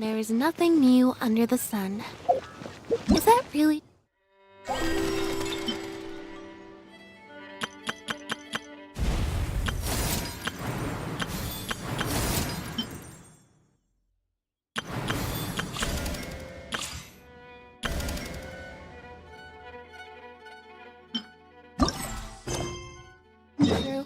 There is nothing new under the sun. Is that really... true?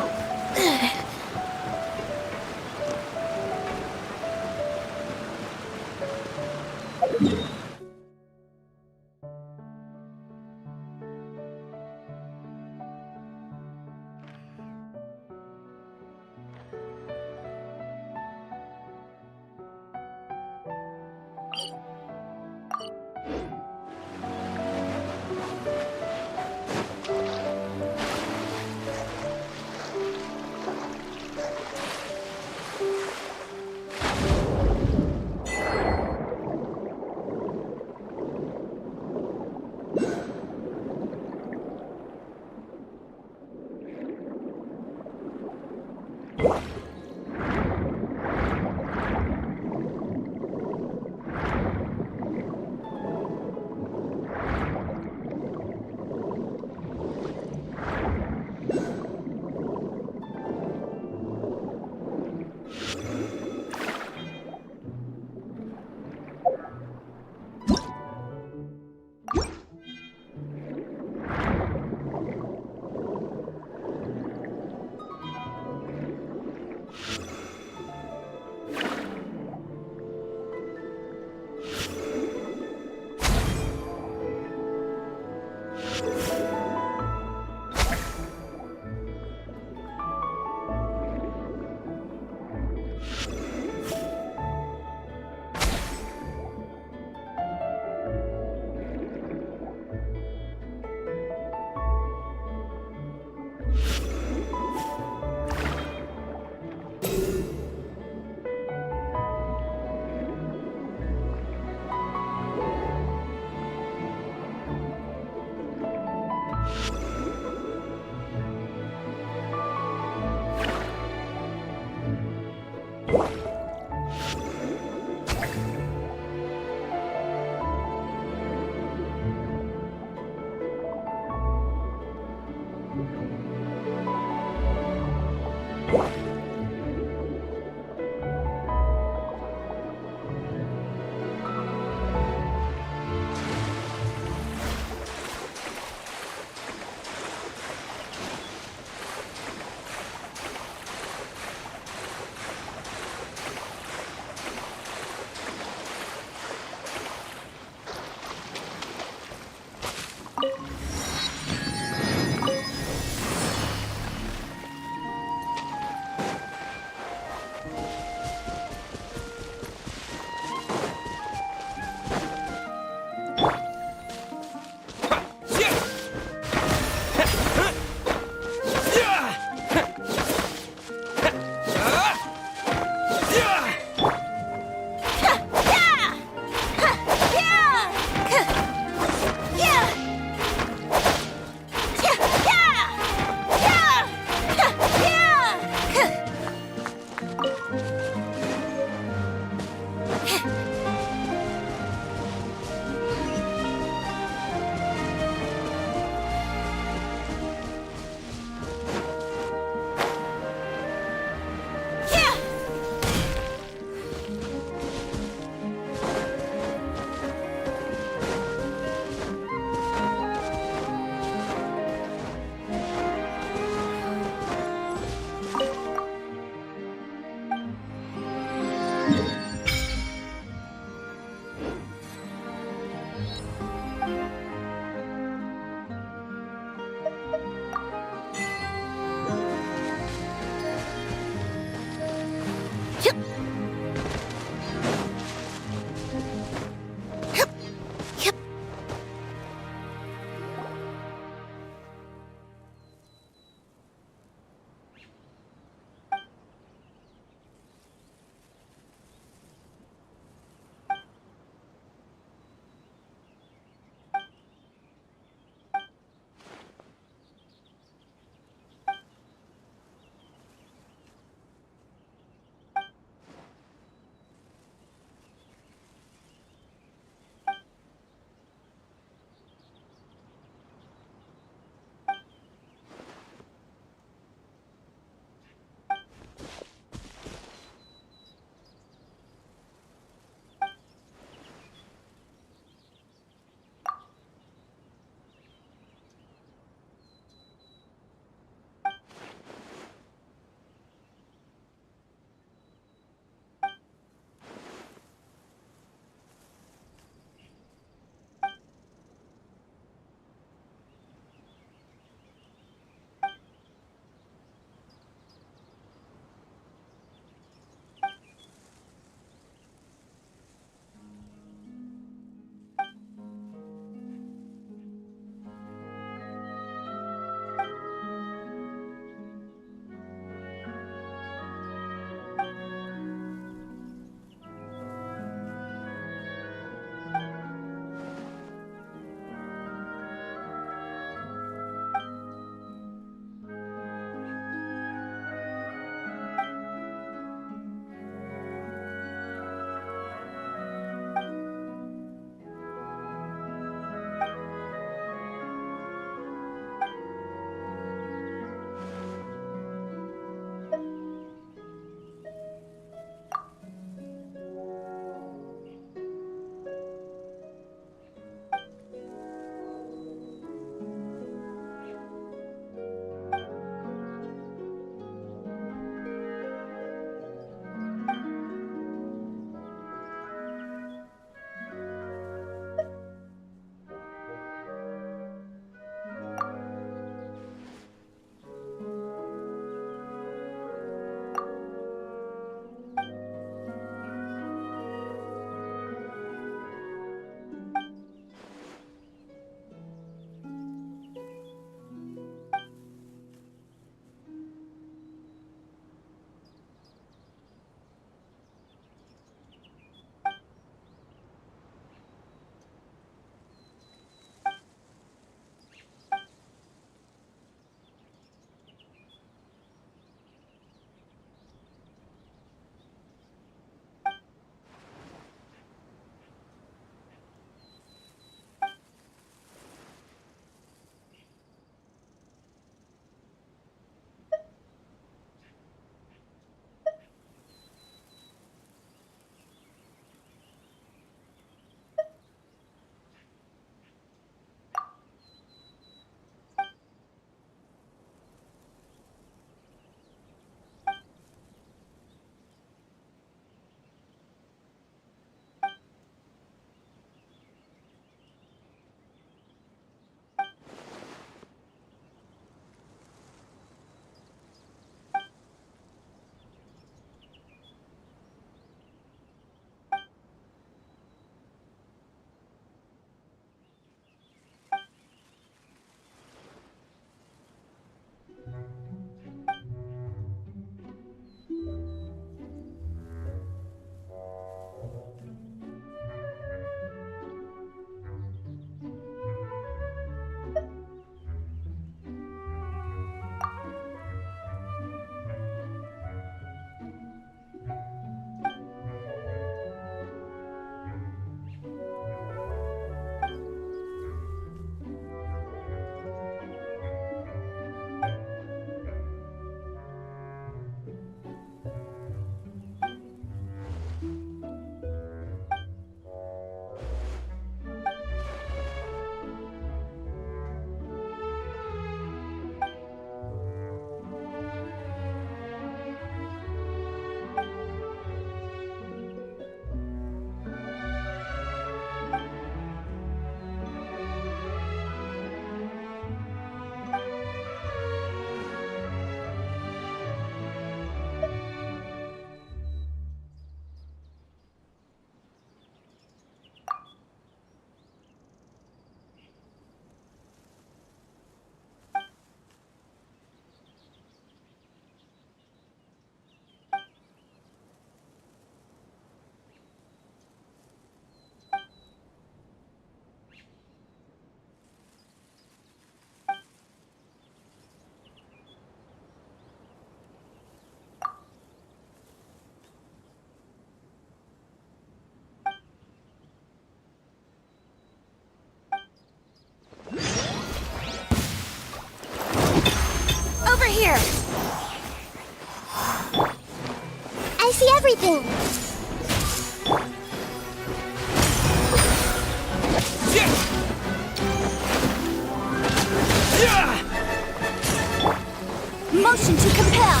Motion to compel.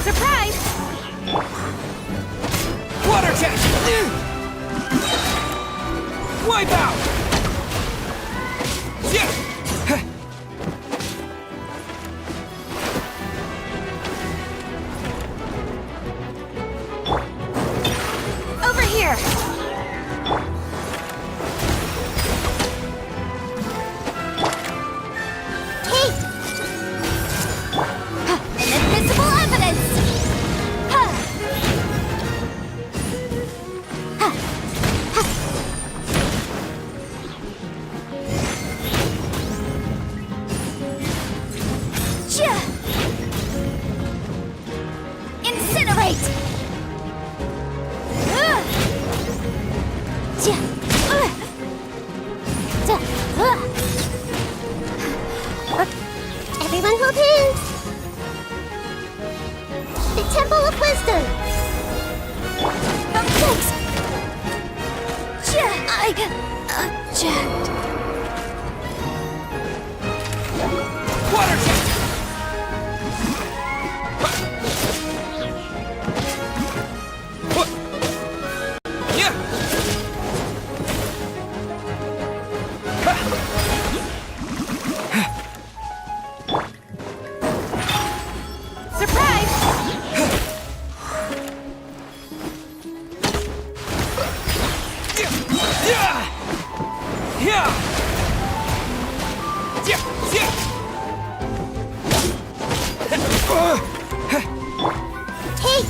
Surprise! Water jet! Wipe out! Yeah! Over here! Take! Inadmissible evidence! Incinerate! Everyone hold hands! The Temple of Wisdom! Thanks! I object. Water jet! Yeah! Surprise! Take!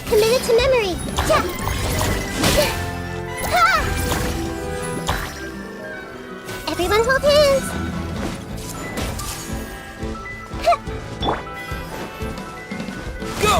Committed to memory. Everyone hold hands. Go!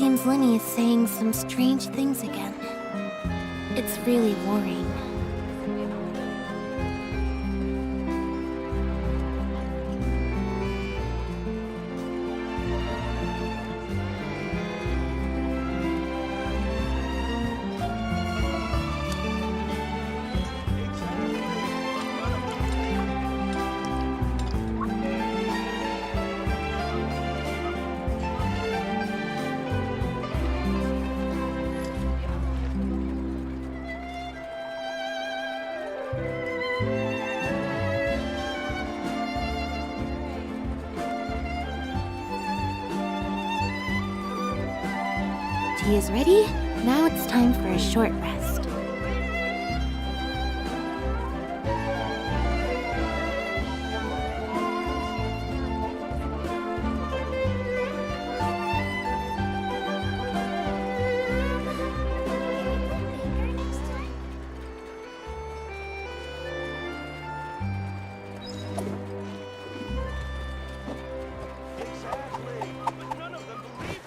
seems Lenny is saying some strange things again. It's really worrying. Tea is ready. Now it's time for a short rest. Exactly, but none of them believed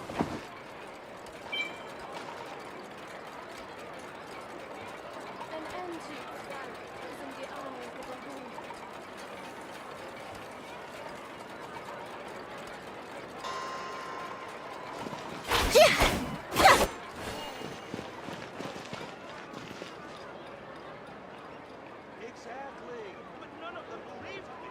me.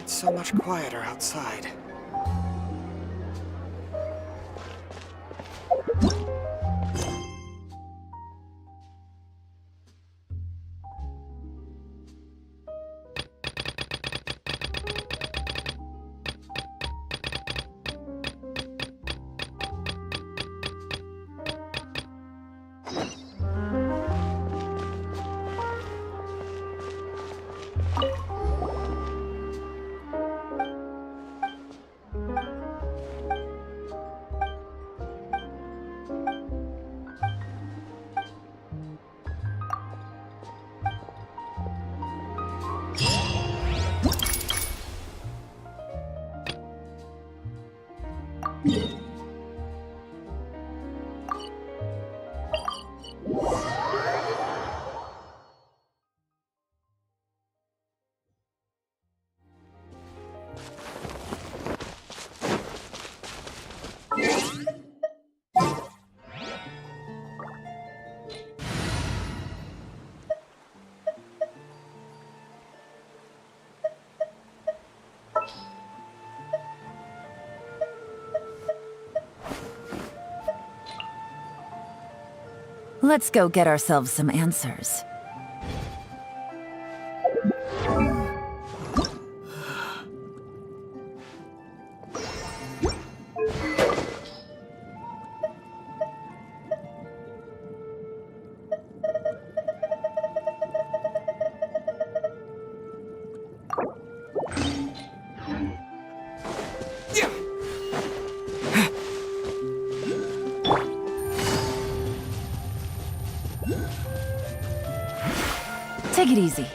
It's so much quieter outside. Let's go get ourselves some answers. Take it easy.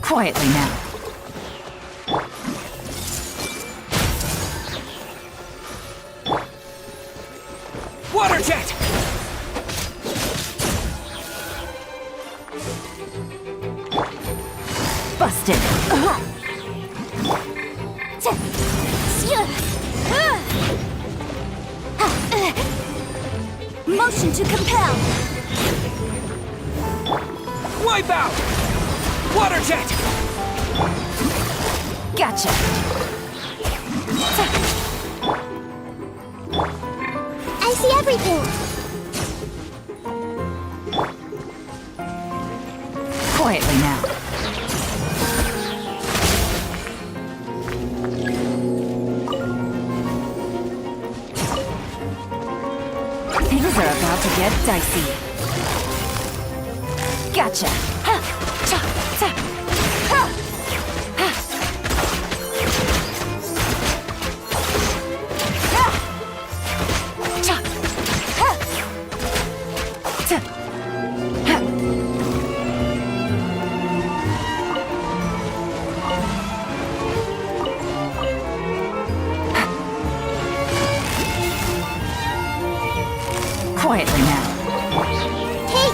Quietly now. Water jet! Busted. Motion to compel. Wipe out! Water jet! Gotcha. I see everything. Quietly now. Things are about to get dicey. Gotcha. Ha! Cha! Ta! Ha! Ha! Ha! Cha! Ha! Ta! Ha! Quietly now. Hey!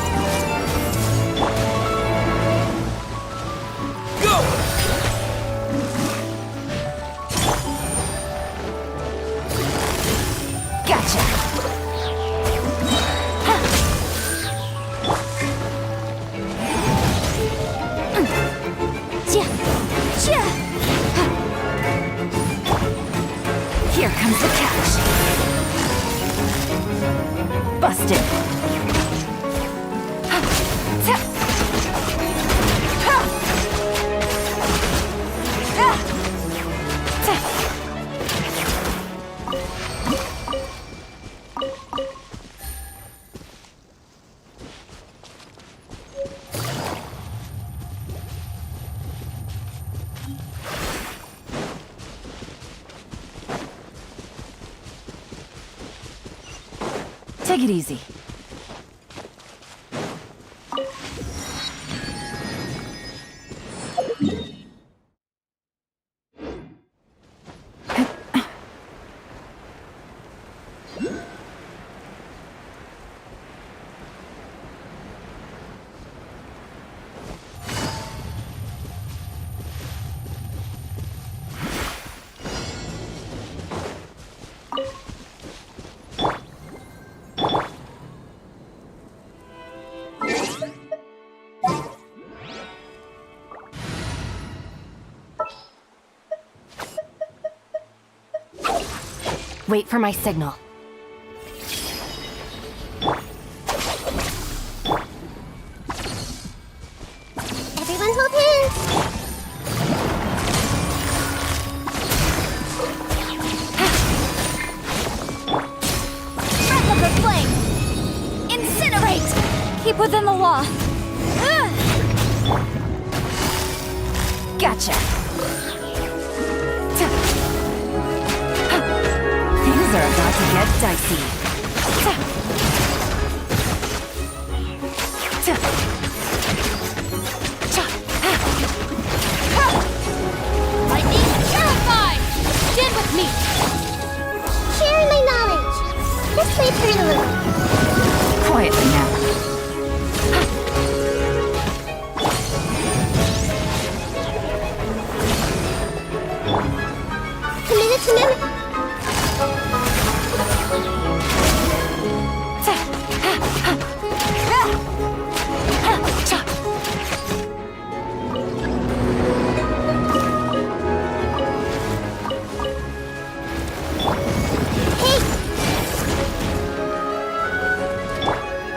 Busted. Take it easy. Wait for my signal. Everyone hold hands. Replica flame! Incinerate! Keep within the law. Gotcha. Things are about to get dicey. Lightning terrified! Stand with me! Sharing my knowledge. This way, turn a little. Quietly now. Committed to memory.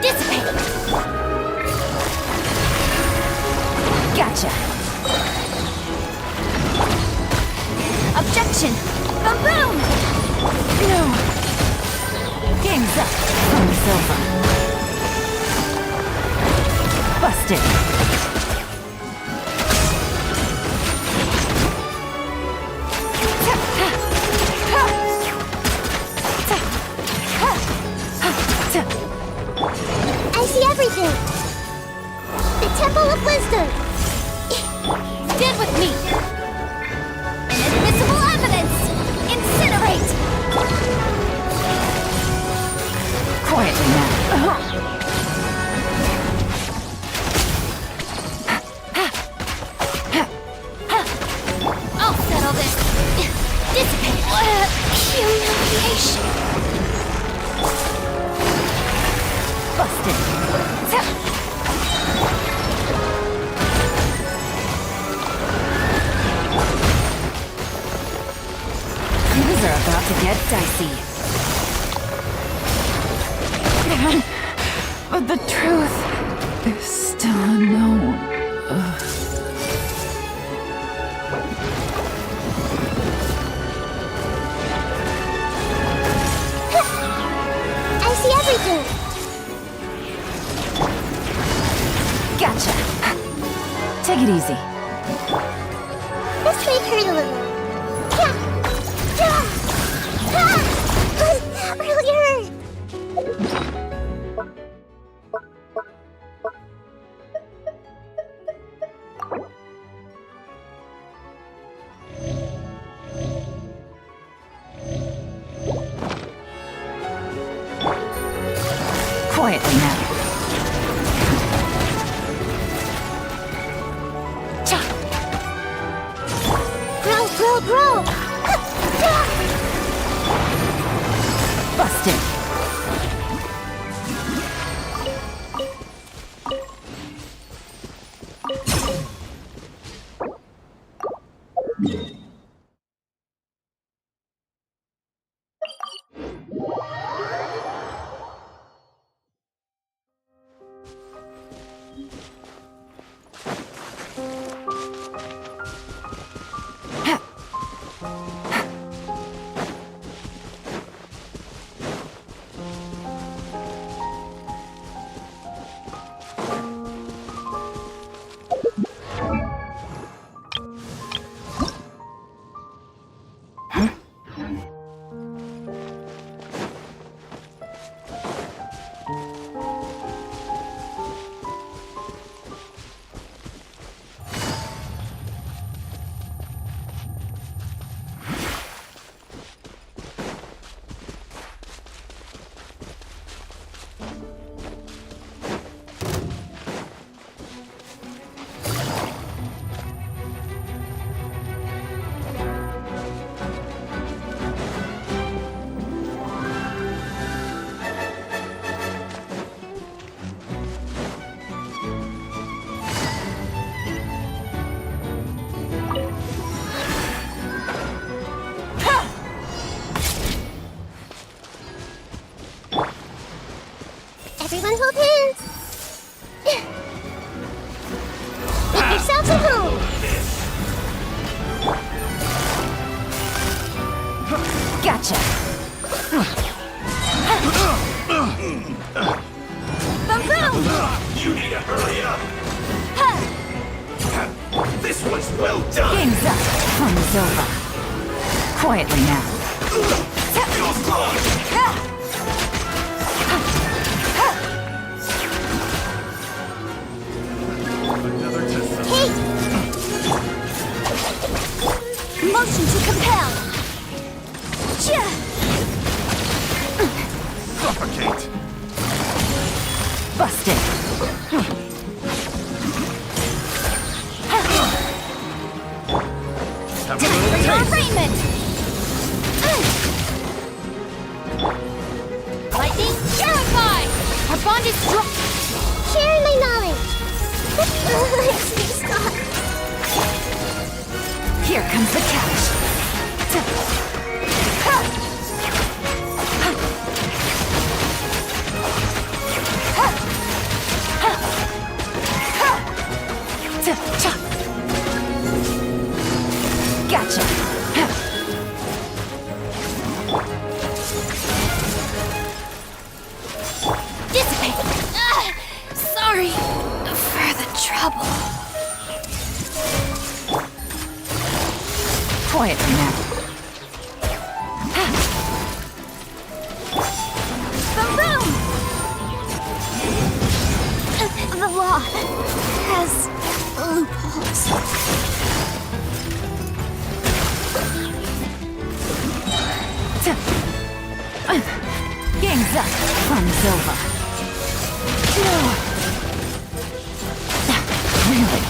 Dissipate! Gotcha. Objection! Ba-boom! No. Game's up. Game's over. Busted. I see everything. The Temple of Wisdom. Stand with me! Inadmissible evidence! Incinerate! Quietly now. I'll settle this! Dissipate! Humiliation! Busted. Things are about to get dicey. But the truth is still unknown. I see everything. Gotcha. Take it easy. This way, turn a little. Really hurt. Quietly now. Grow. Busted. You need to hurry up! This was well done! Game's up. Fun is over. Quietly now. You're gone! Hey! Motion to compel! Suffocate! Busted. Have a Time little for your taste! arraignment! Lightning, purify! Our bond is strong! Sharing my knowledge! Stop! Here comes the catch. Gotcha. Dissipate! Sorry for the trouble. Quietly now. The room! The law has loopholes. Game's up. Fun's over. Really?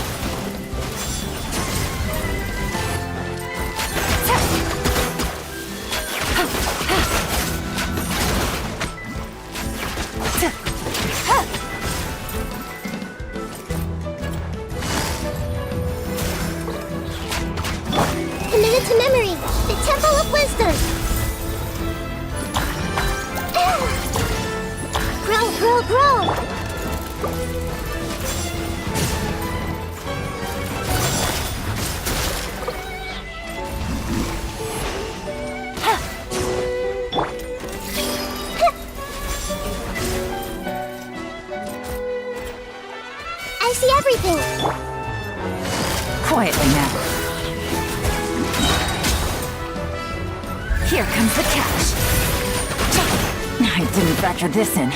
Committed to memory, the Temple of Wisdom. Grow, grow, grow. I see everything. Quietly now. Here comes the catch. I didn't factor this in.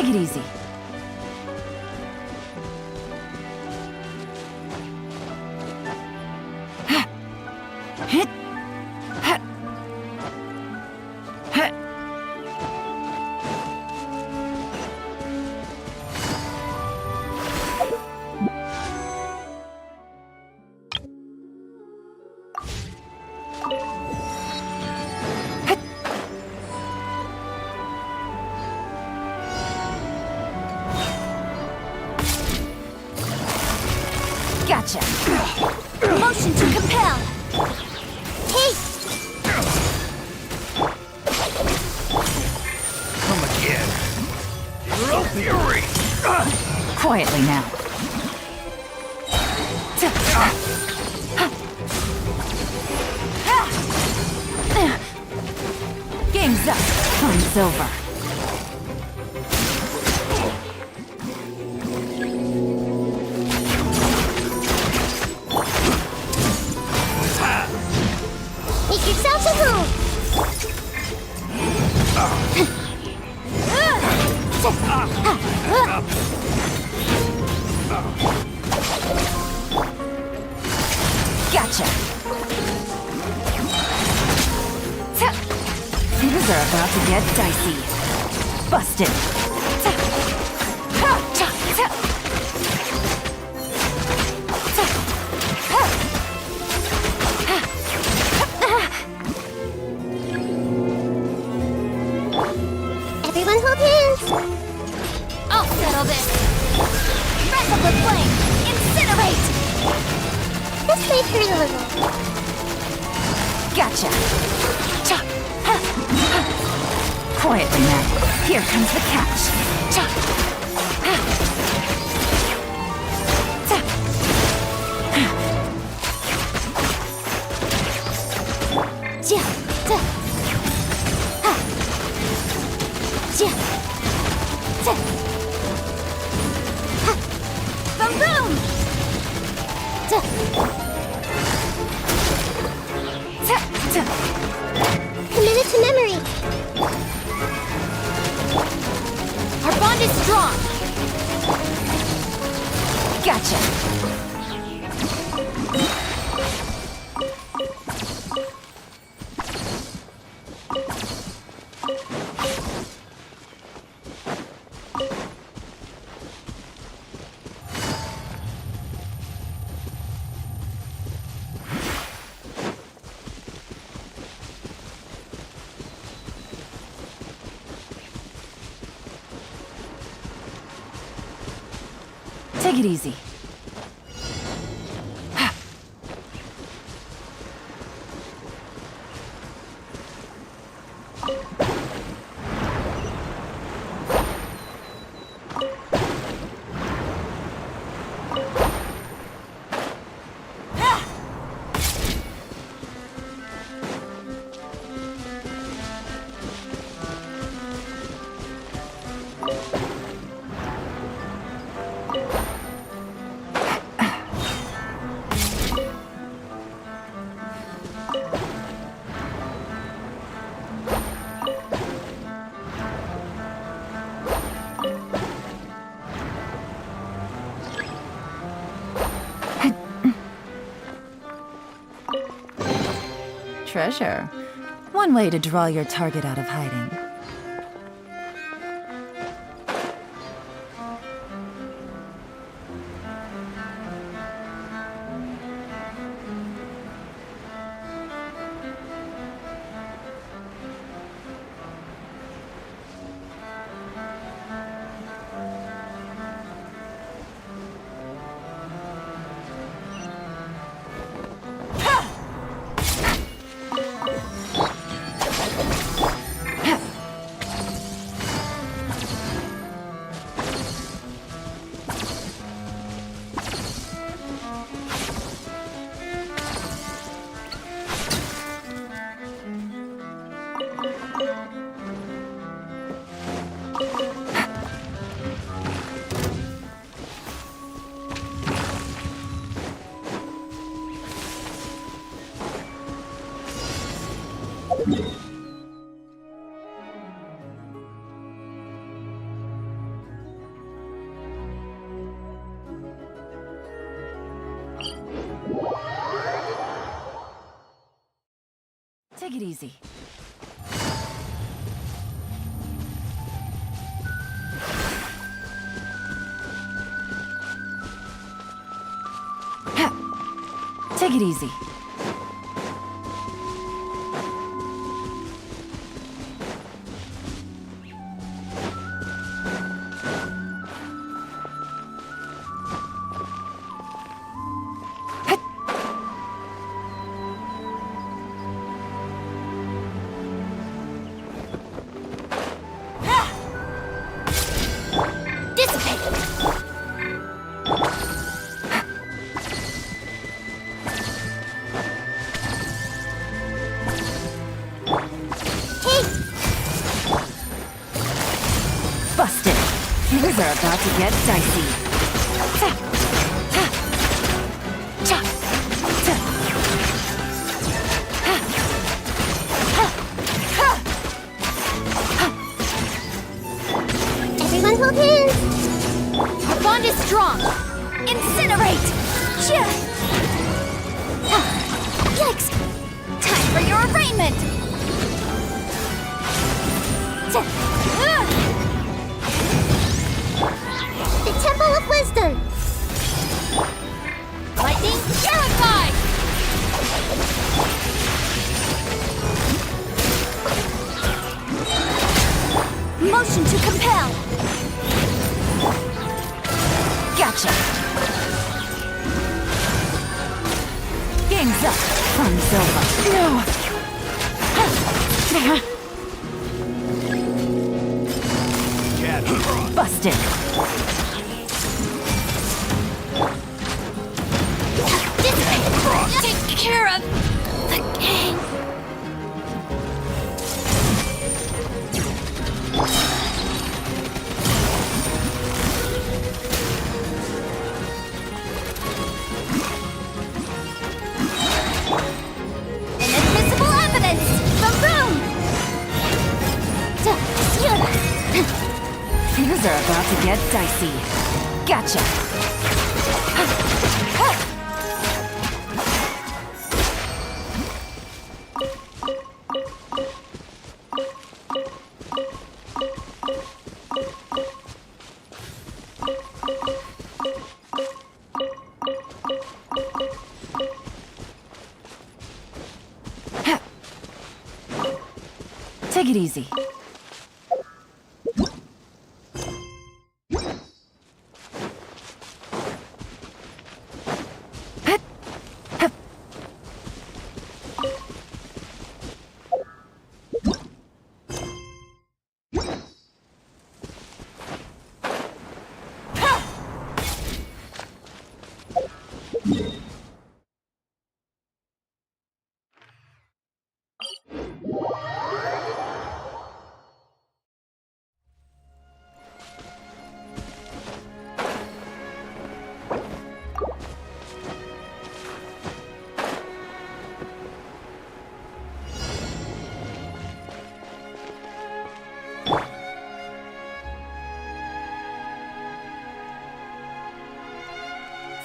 Take it easy. Hit. Gotcha. Motion to compel. Haste. Come again. Hero fury. Quietly now. Game's up. Time's over. Make yourself a room. Gotcha. Things are about to get dicey. Busted. Everyone hold hands. I'll settle this. Wrap up the flame. Incinerate. This may hurt a little. Gotcha. Quietly now. Here comes the catch. Boom boom. Committed to memory. Our bond is strong. Gotcha. Take it easy. Treasure. One way to draw your target out of hiding. Take it easy. Take it easy. Busted. Things are about to get dicey. Everyone hold hands. Our bond is strong. Incinerate! Yikes! Time for your arraignment! The Temple of Wisdom. Lightning terrified! Motion to compel! Gotcha. Game's up. Fun's over. No. Busted. Take care of the gang! Inadmissible evidence! The room! Things are about to get dicey. Gotcha. Take it easy.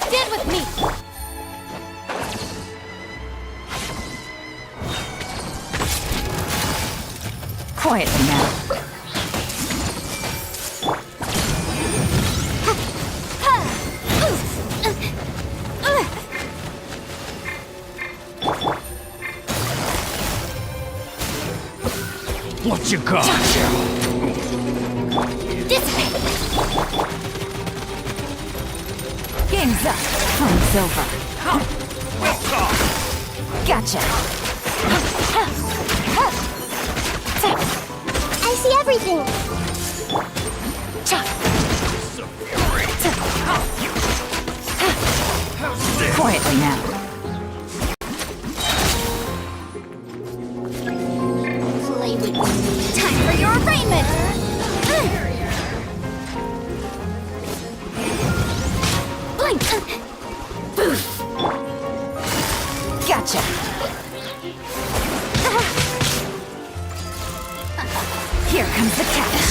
Stand with me! Quietly now. What you got? Dissipate! Game's up. Fun's over. Gotcha. I see everything. Quietly now. Play with me. Time for your arraignment! Blink! Boof! Gotcha. Here comes the catch.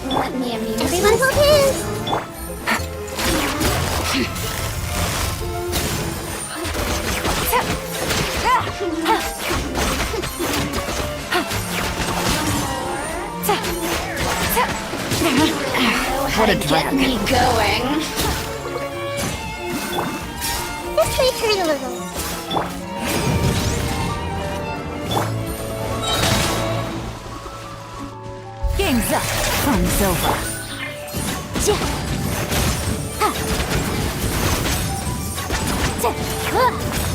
Let me amuse you. Everyone hold hands. What a drag. Me going. This may hurt a little. Game's up. Fun's over. Ja. Ha. Ja. Ha. Ha.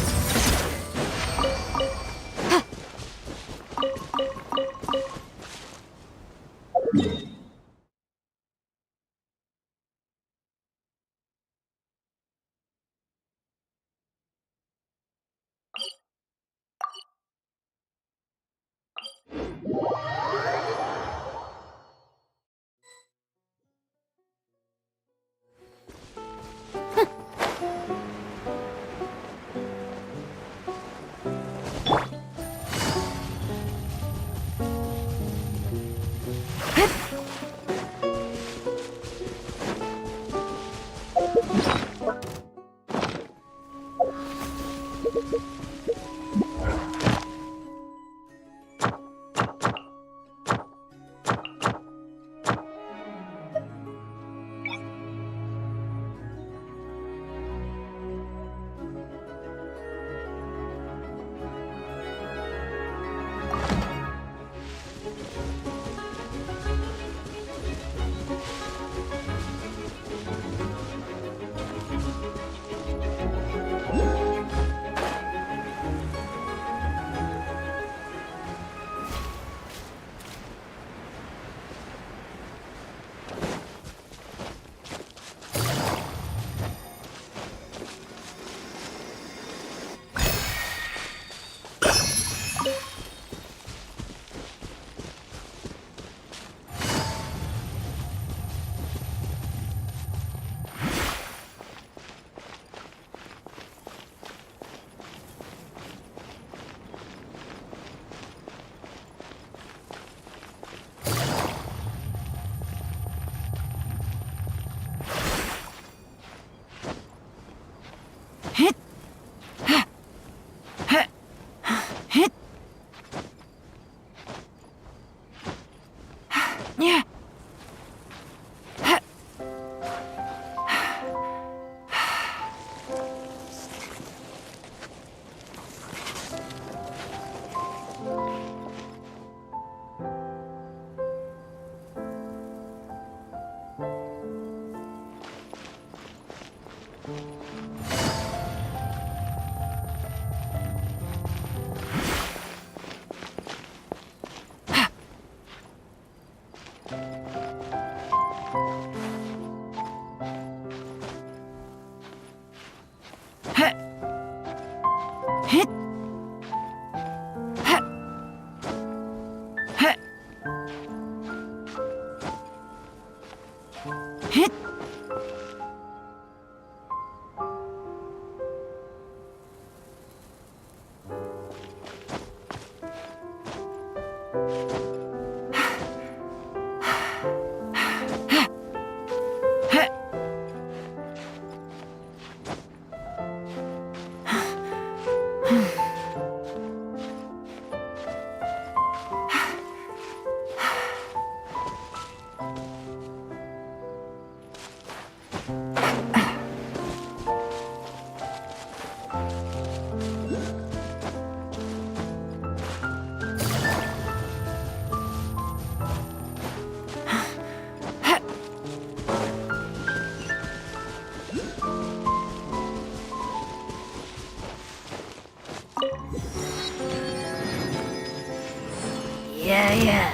Yeah. Yeah.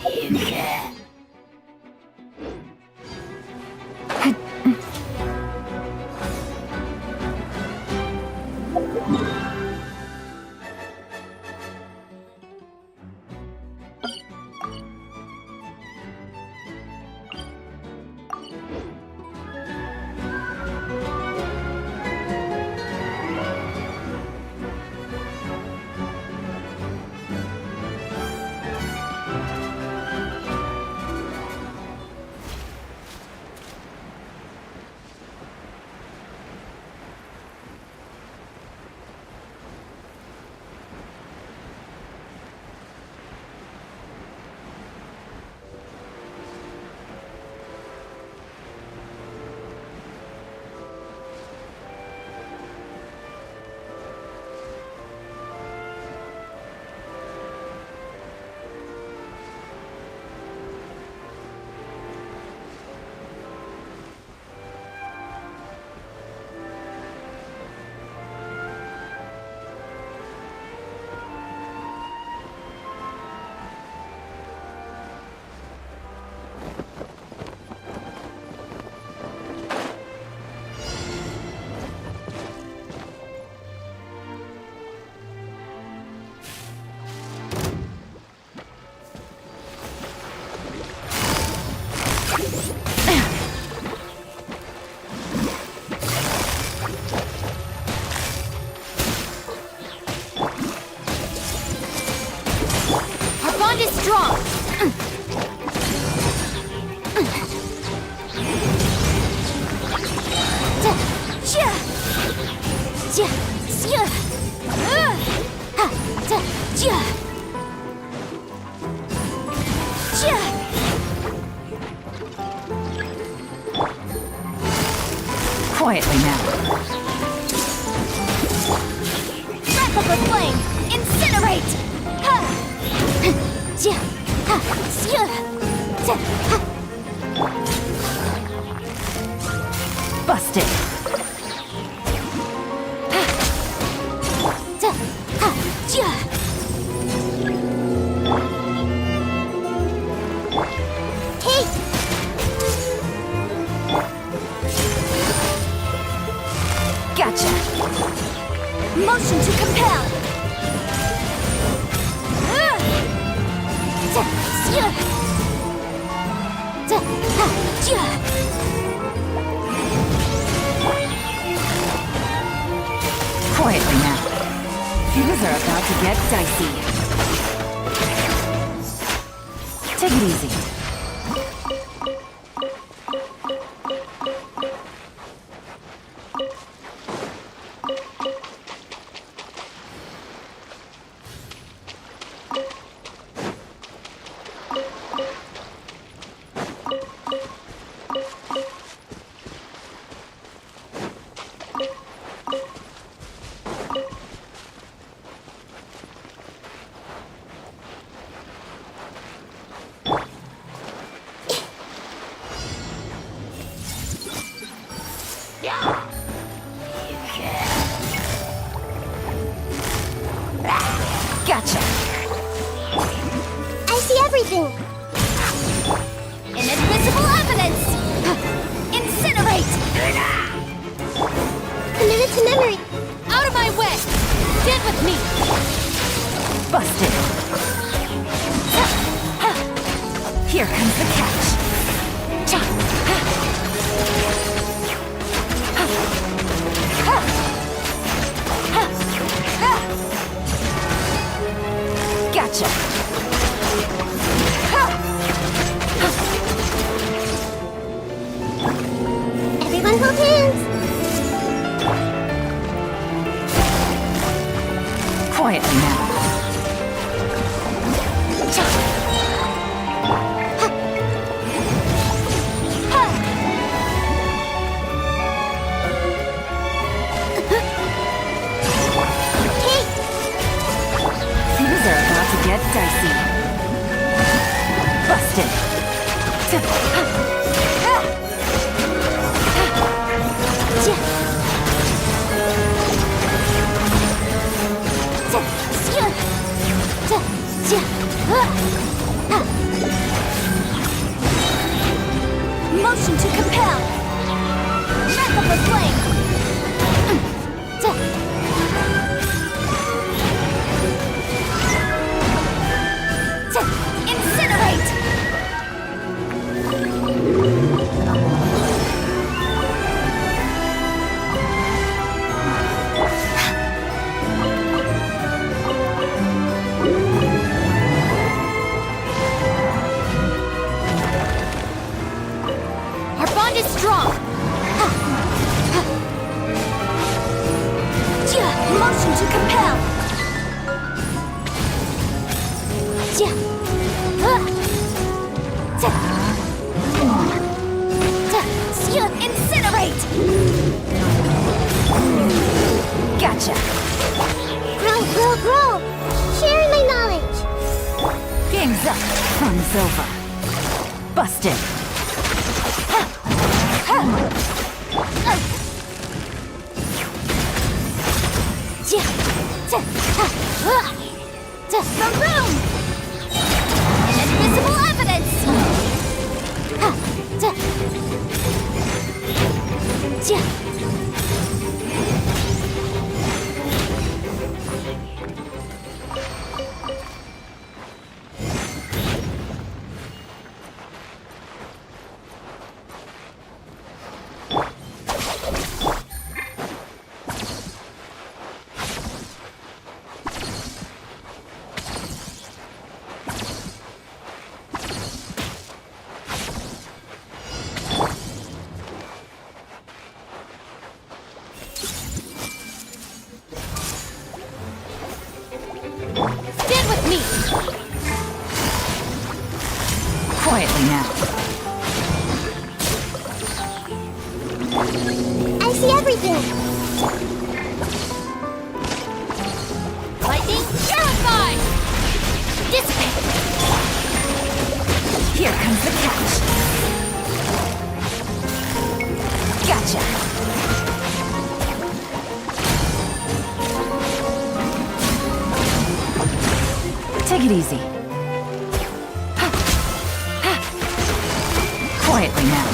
You can. Ja, sia. Ha, ta, ja. Ja. Quietly now. Wrap up with flame. Incinerate. Ha. Ja, ha, sia. Ta, ha. Busted. Ta, ha, ja. Hey! Gotcha. Motion to compel. Ta, sia. Ta, ha, ja. Quietly now. Things are about to get dicey. Take it easy. Gotcha. I see everything! Inadmissible evidence. Incinerate. Commit it to memory! Out of my way. Get with me. Busted. Here comes the catch. Gotcha. Everyone hold hands! Quietly now. Hey! Things are about to get dicey. Busted. Ja. Ta, sia. Ta, ja. Ha. Motion to compel. Wrap up with flame. Ta. Ta, incinerate. Our bond is strong. Ha. Ha. Ja, motion to compel. Ja. Ha. Ta. Ta. Sia, incinerate. Gotcha. Grow, grow, grow! Sharing my knowledge! Game's up. Fun's over. Busted. Ja. Ta. Ha. Ha. Ta. Maroon. Inadmissible evidence. Ha. Ta. Ja. see everything. Lightning purified! Dissipate! Here comes the catch. Gotcha. Take it easy. Quietly now.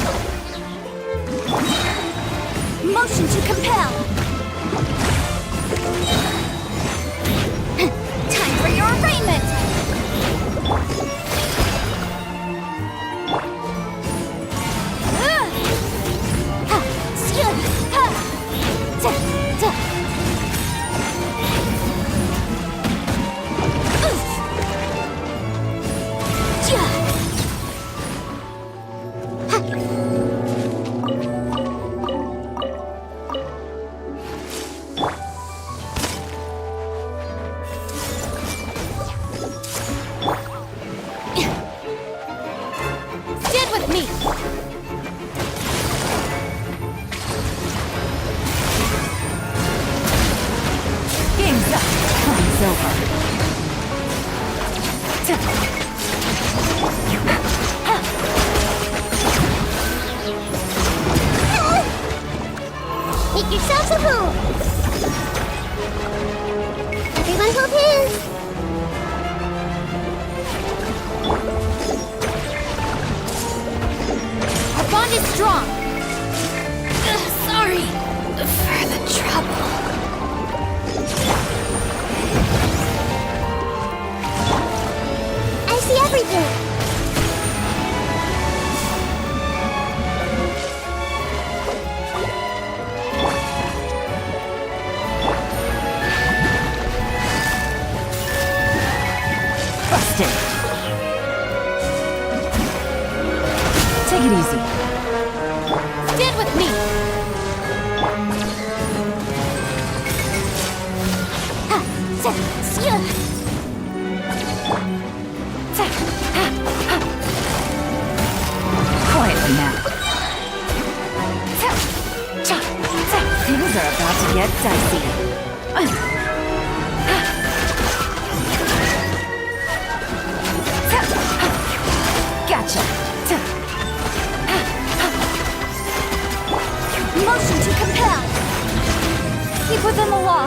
Motion to compel! Time for your arraignment! Stand with me! Game's up. Time's over. Make yourselves a room. Everyone hold hands. Our bond is strong! Sorry for the trouble. I see everything. Busted. Take it easy. Stand with me! Quietly now. Things are about to get dicey. Gotcha. Motion to compel! Keep within the law.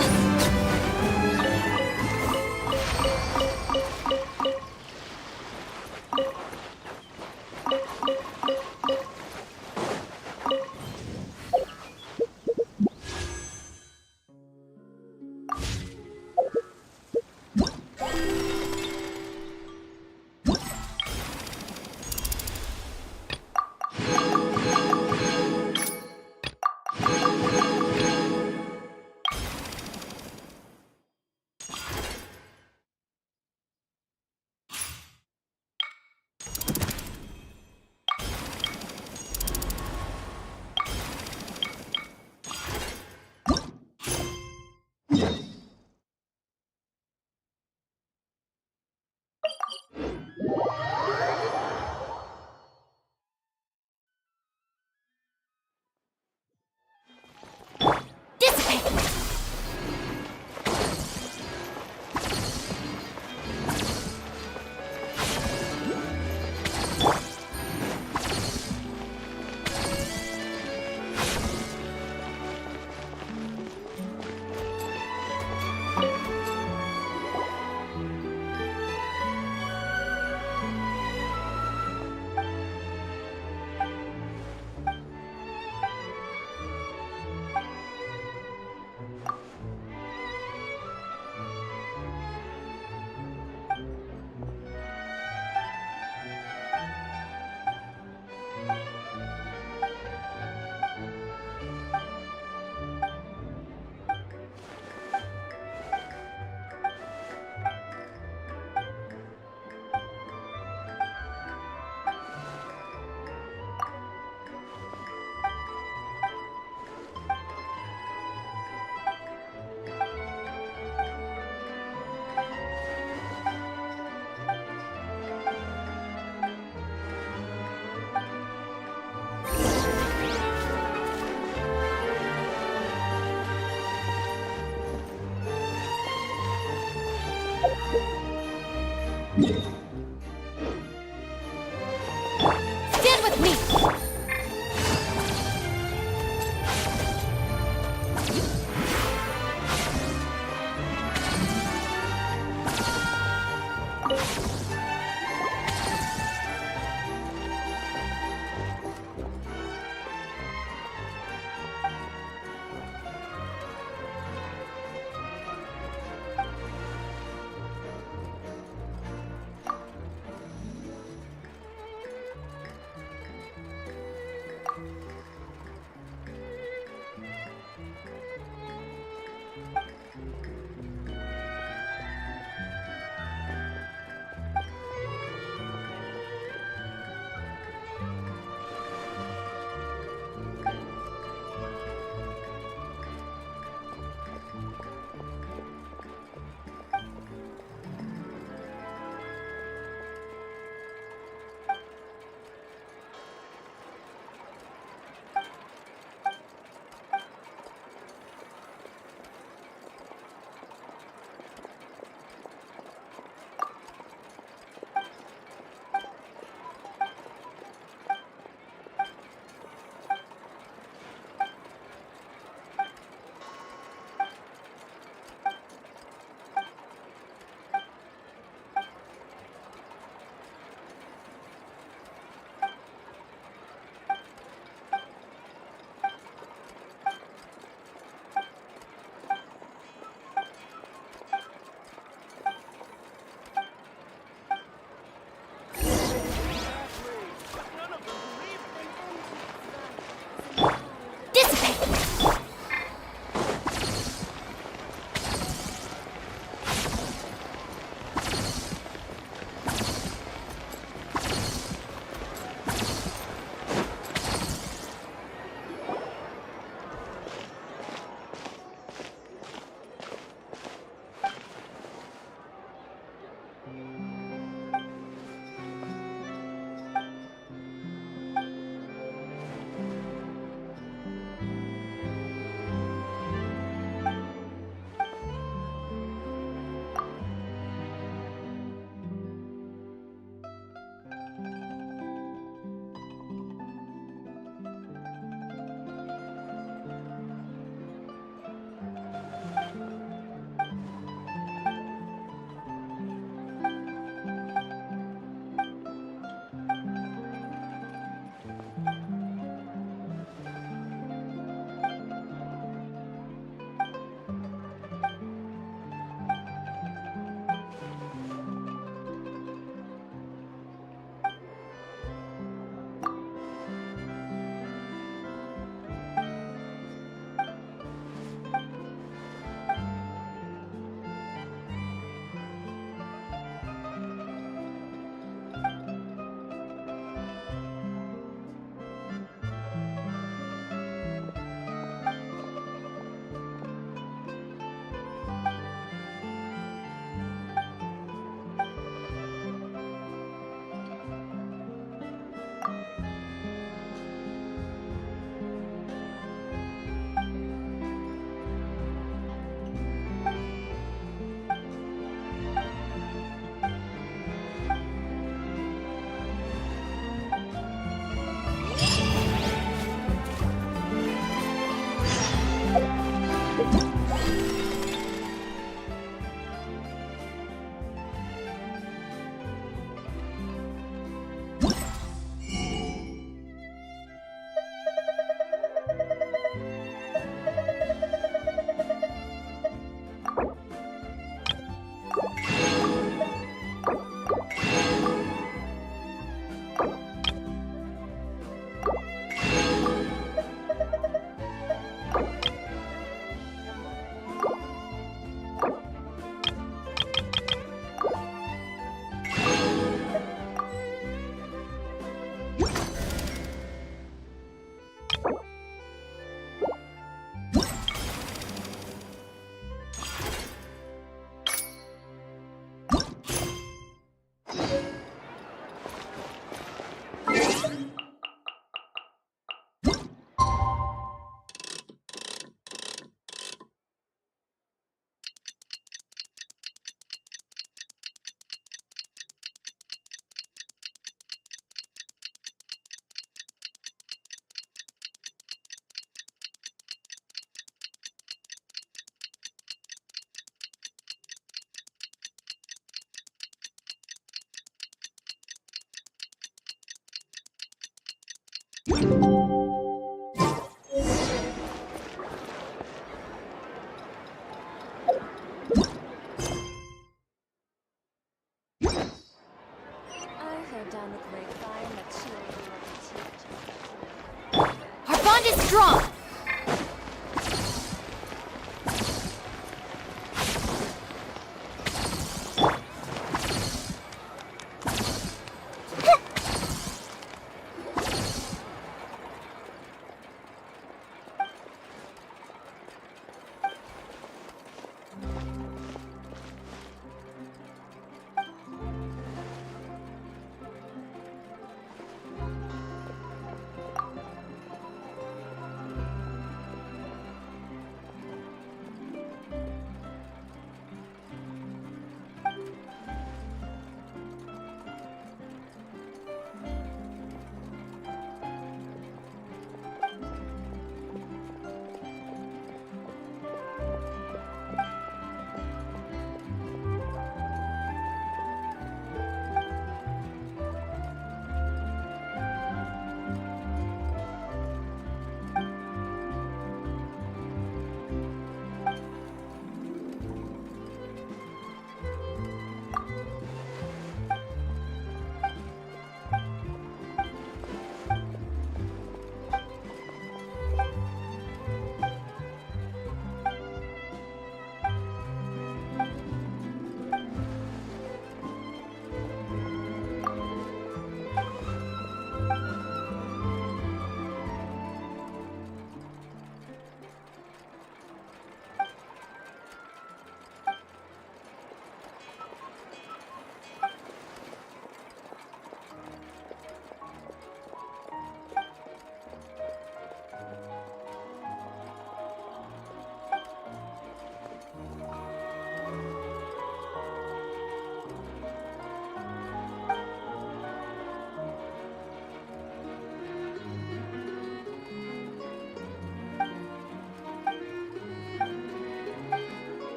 bond is strong.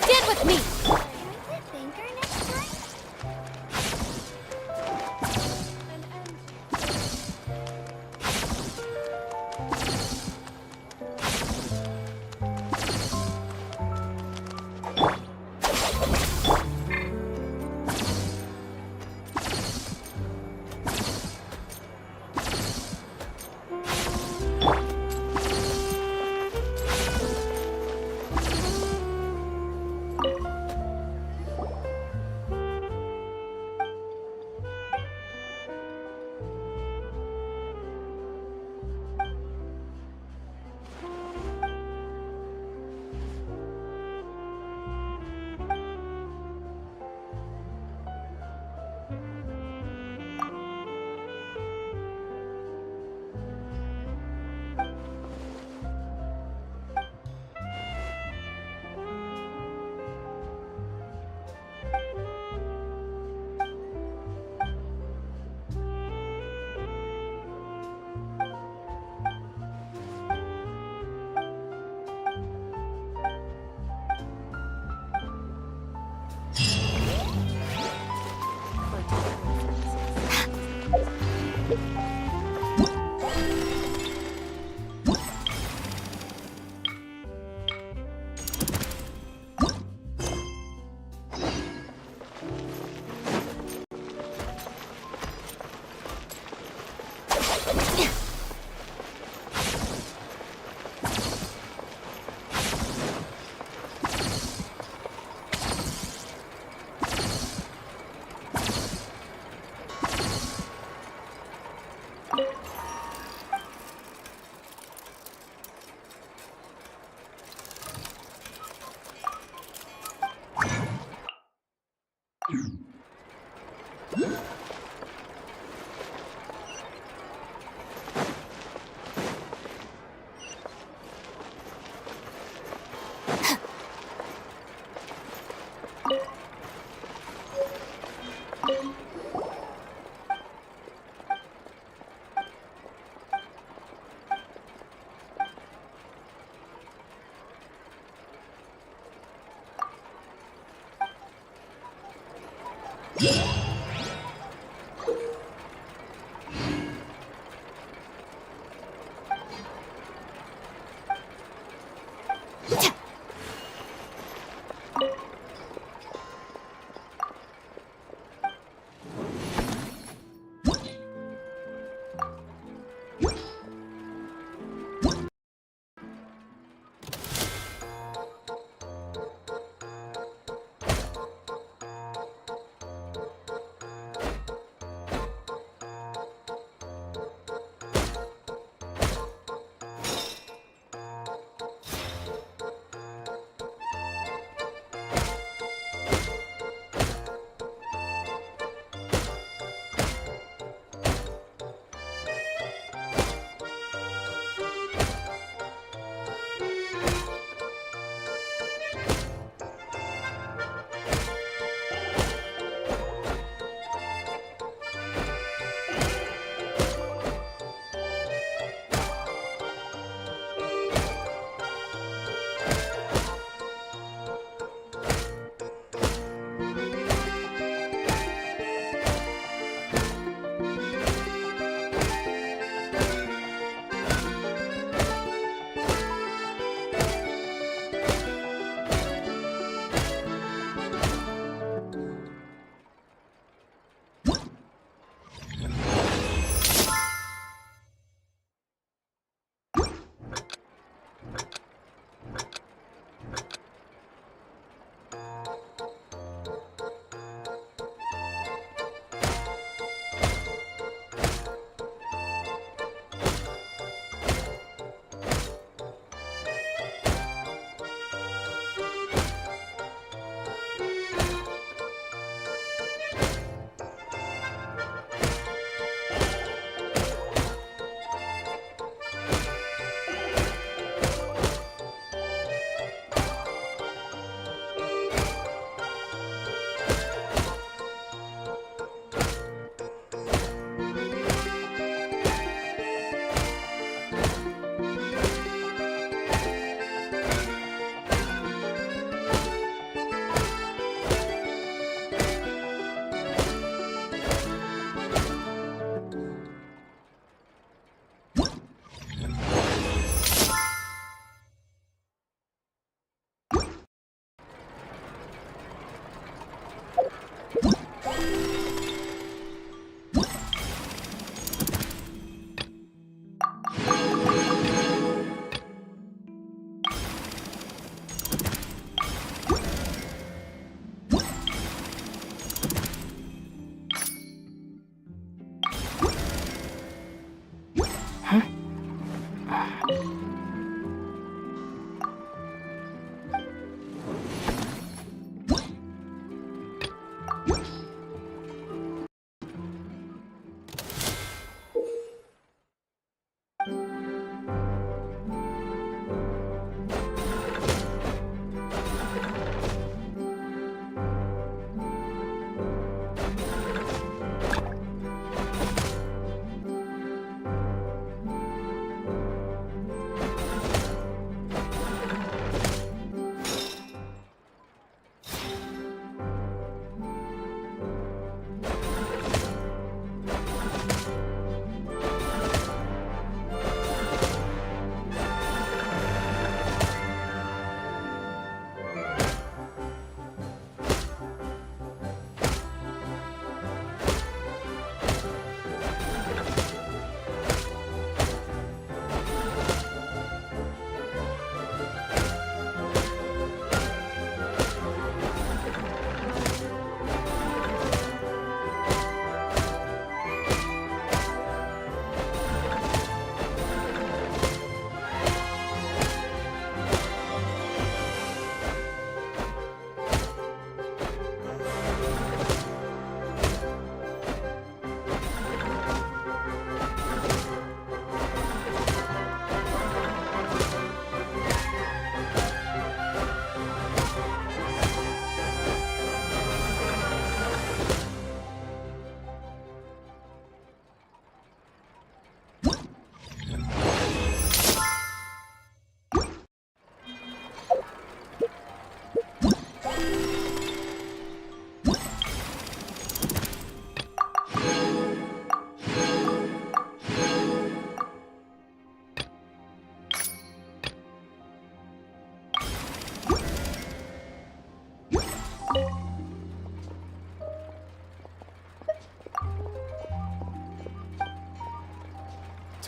Stand with me. Thinker next time? Ready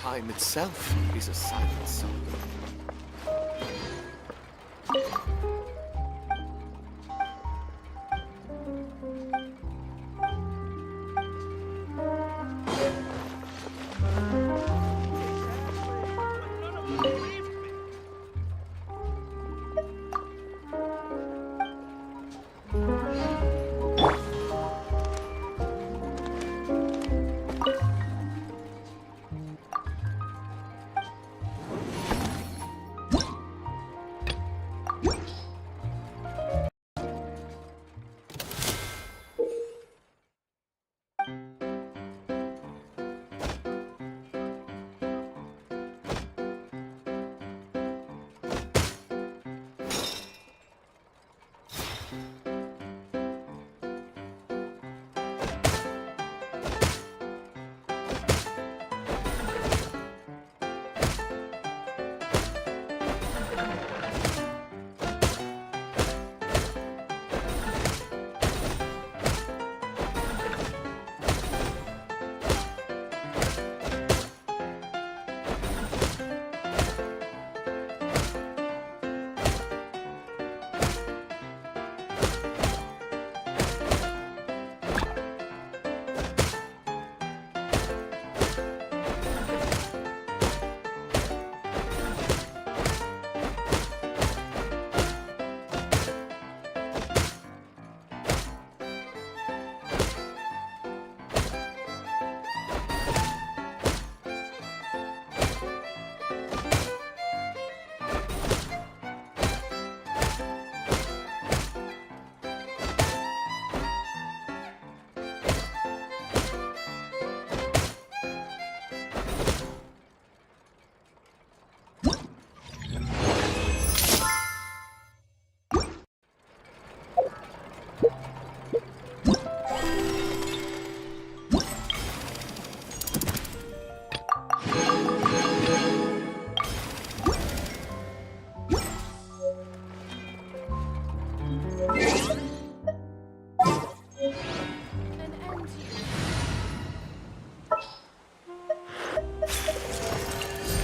Time itself is a silent song.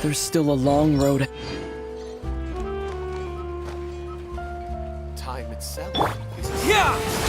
There's still a long road. Time itself is a Yeah!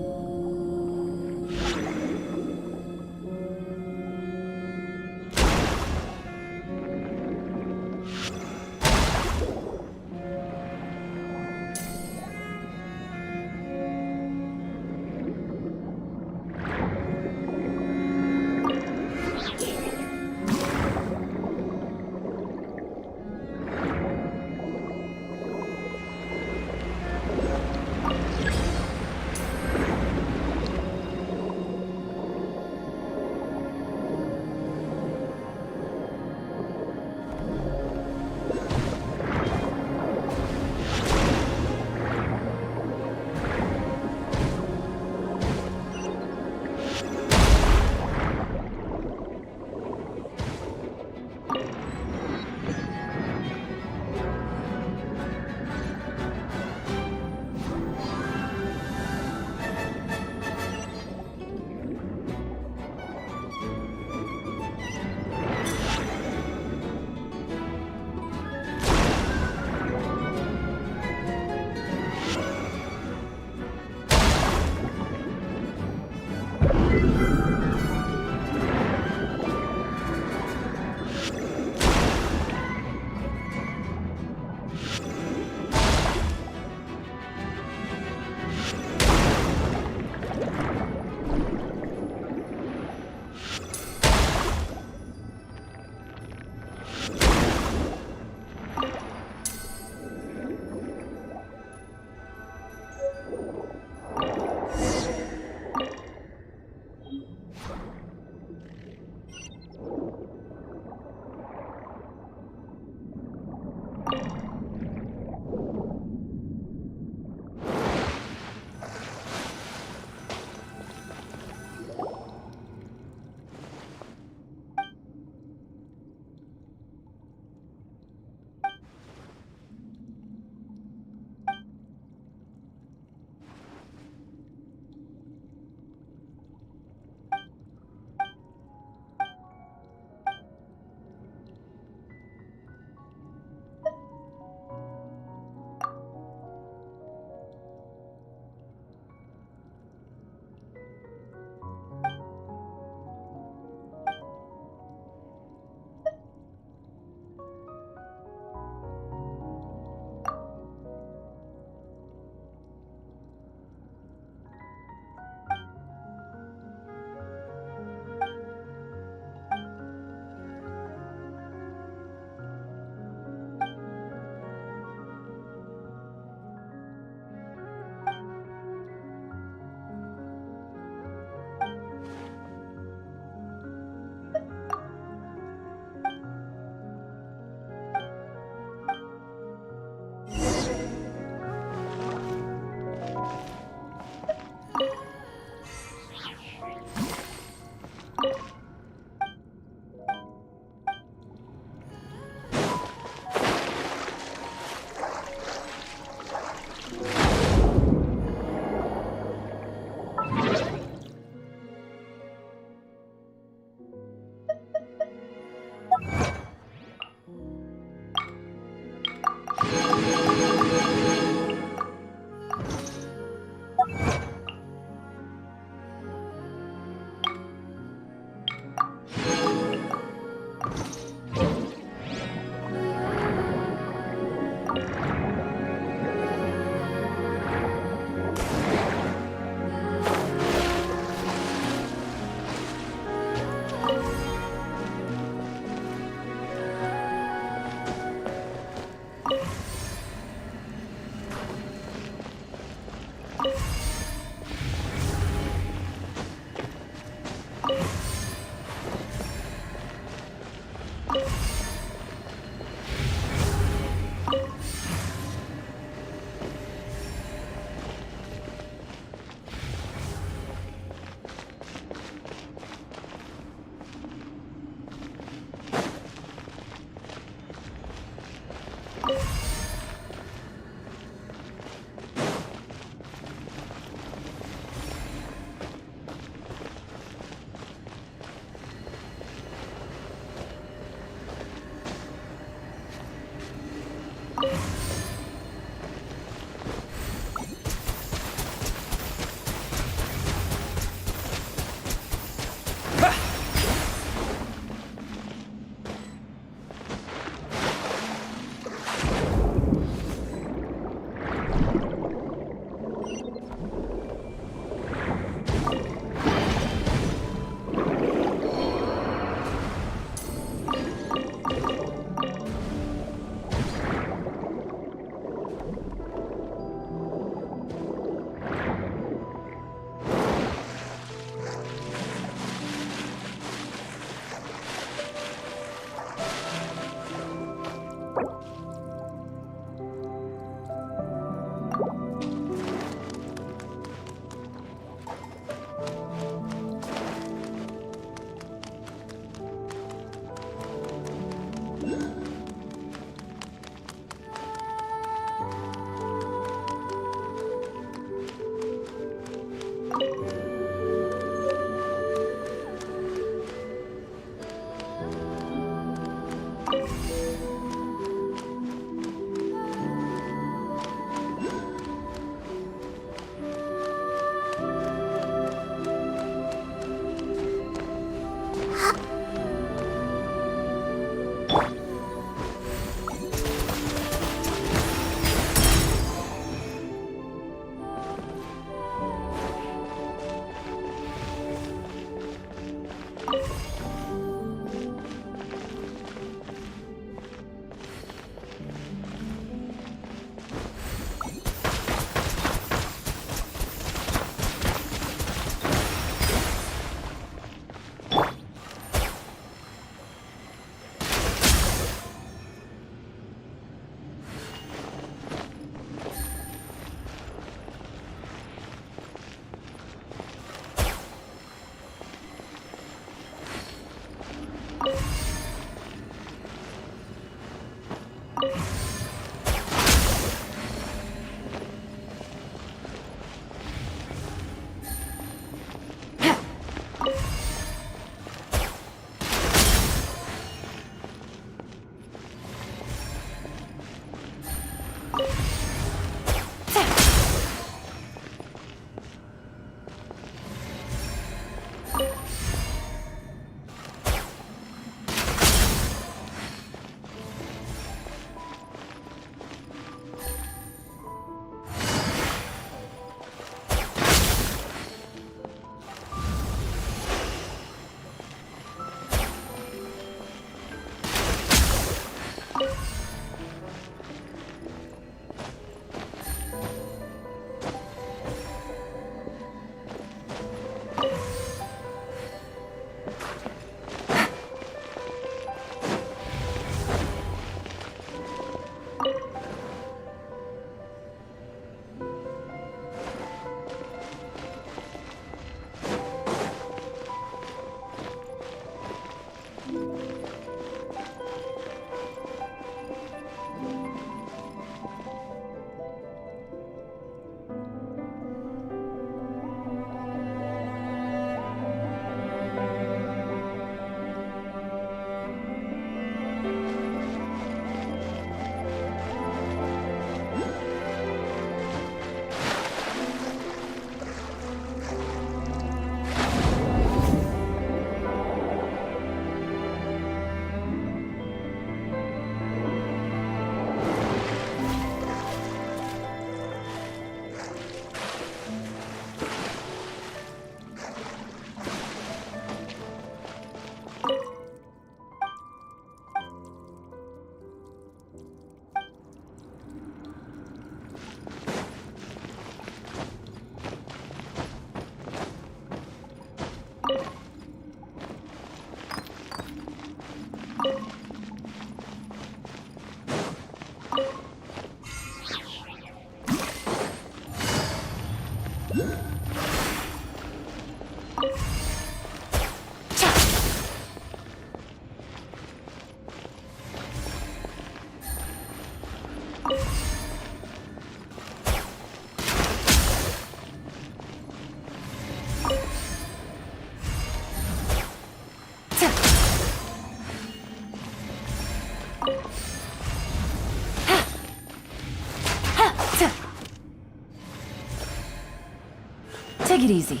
Take it easy.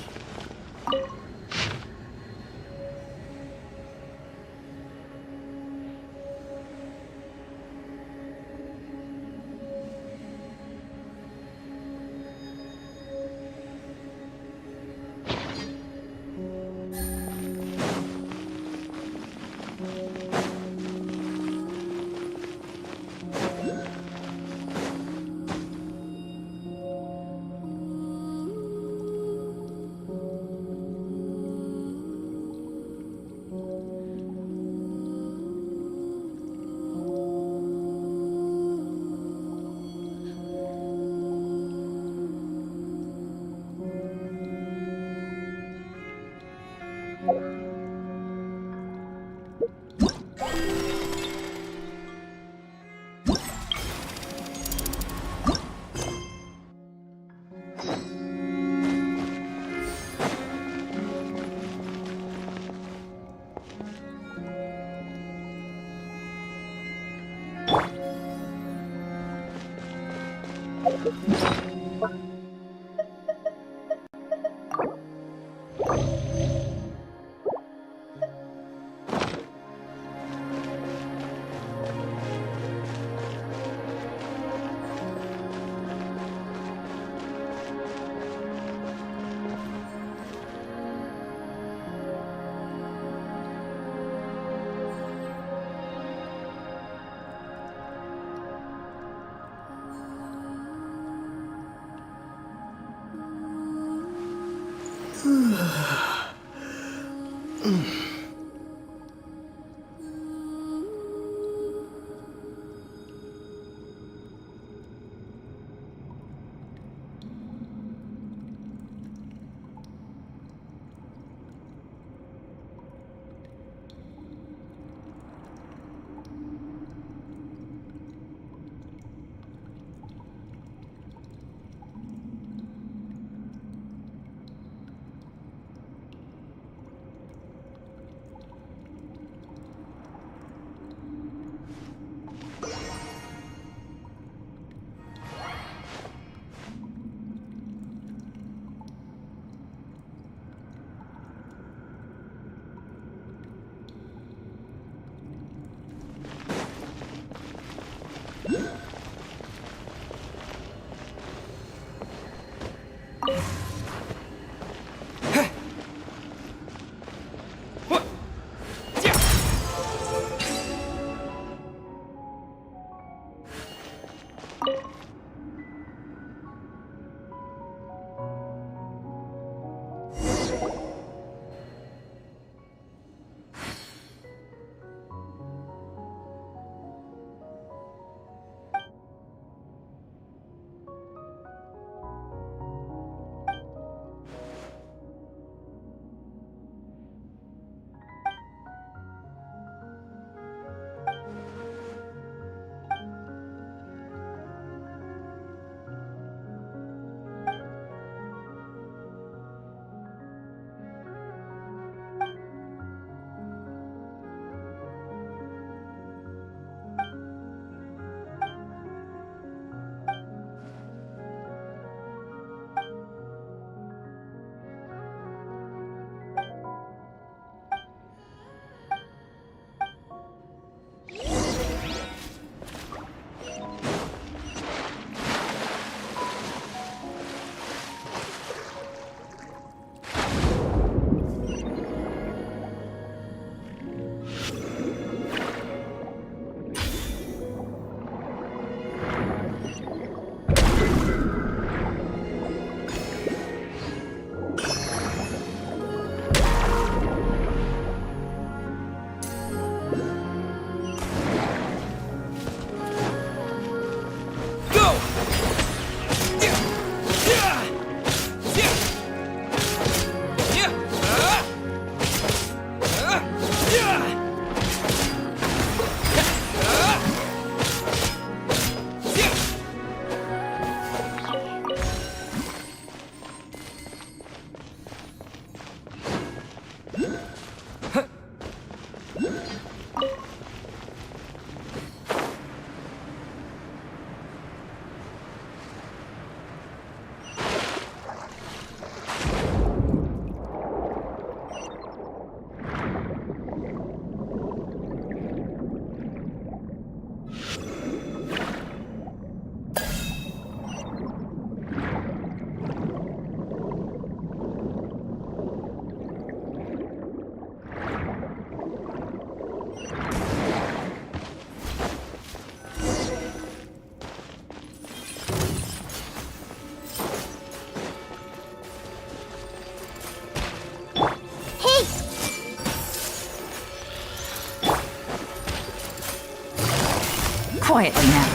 Quietly now.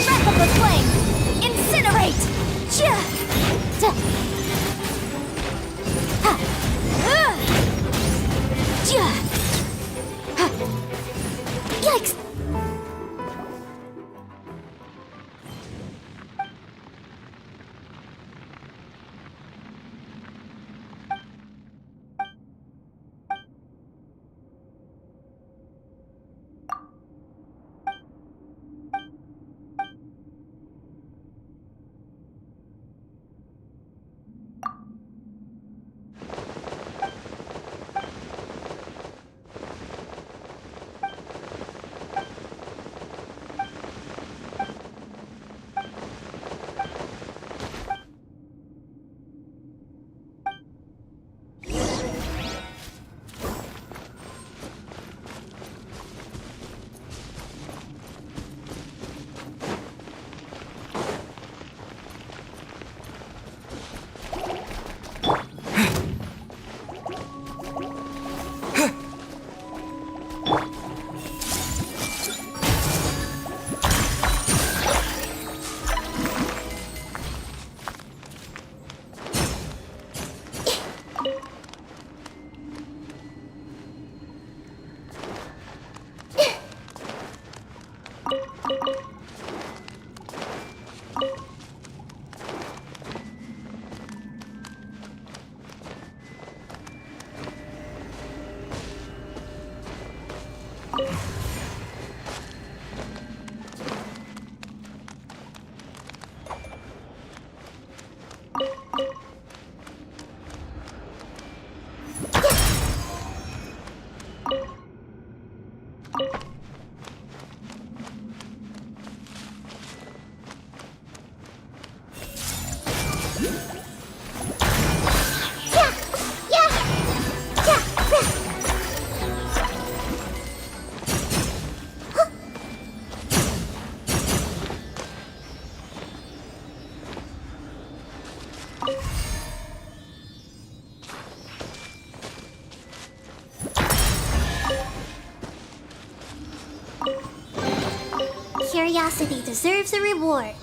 Wrap up with flame! Incinerate! Chia! Ta! Ha! Chia! Ha! Yikes! Curiosity deserves a reward.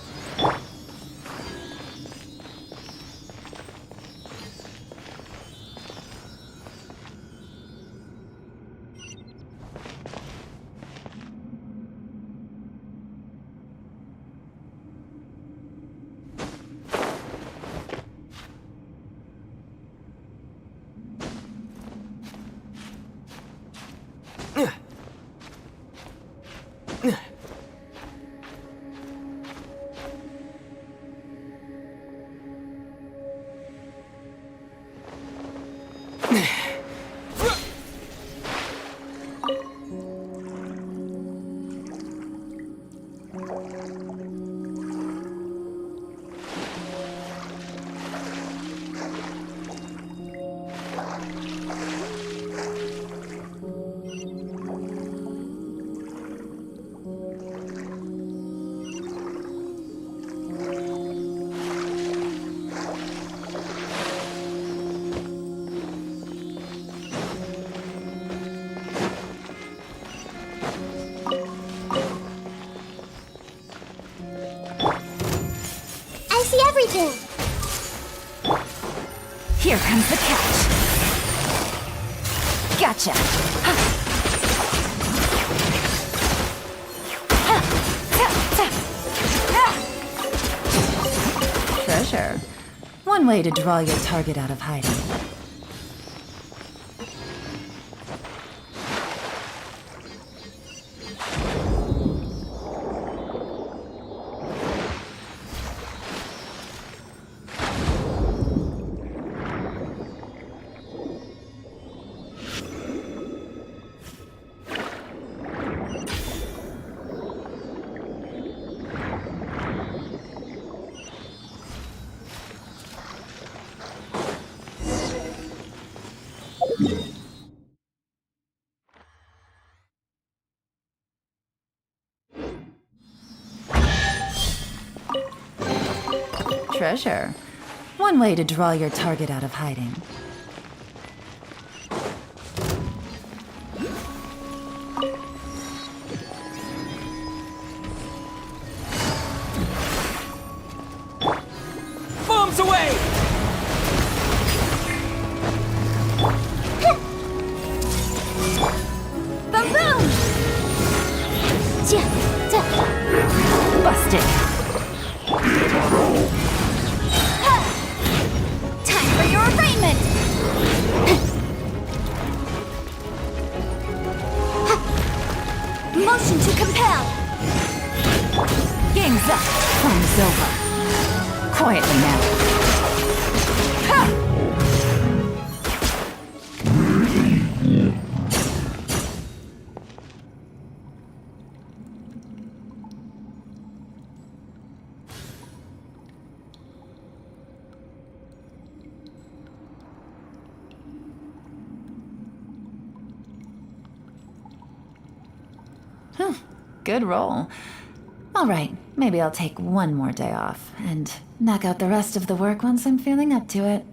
Everything. Here comes the catch. Gotcha. Treasure. One way to draw your target out of hiding. Treasure. One way to draw your target out of hiding. Busted. Time for your arraignment! Motion to compel! Game's up. Fun's over. Quietly now. Ha! Good roll. All right, maybe I'll take one more day off and knock out the rest of the work once I'm feeling up to it.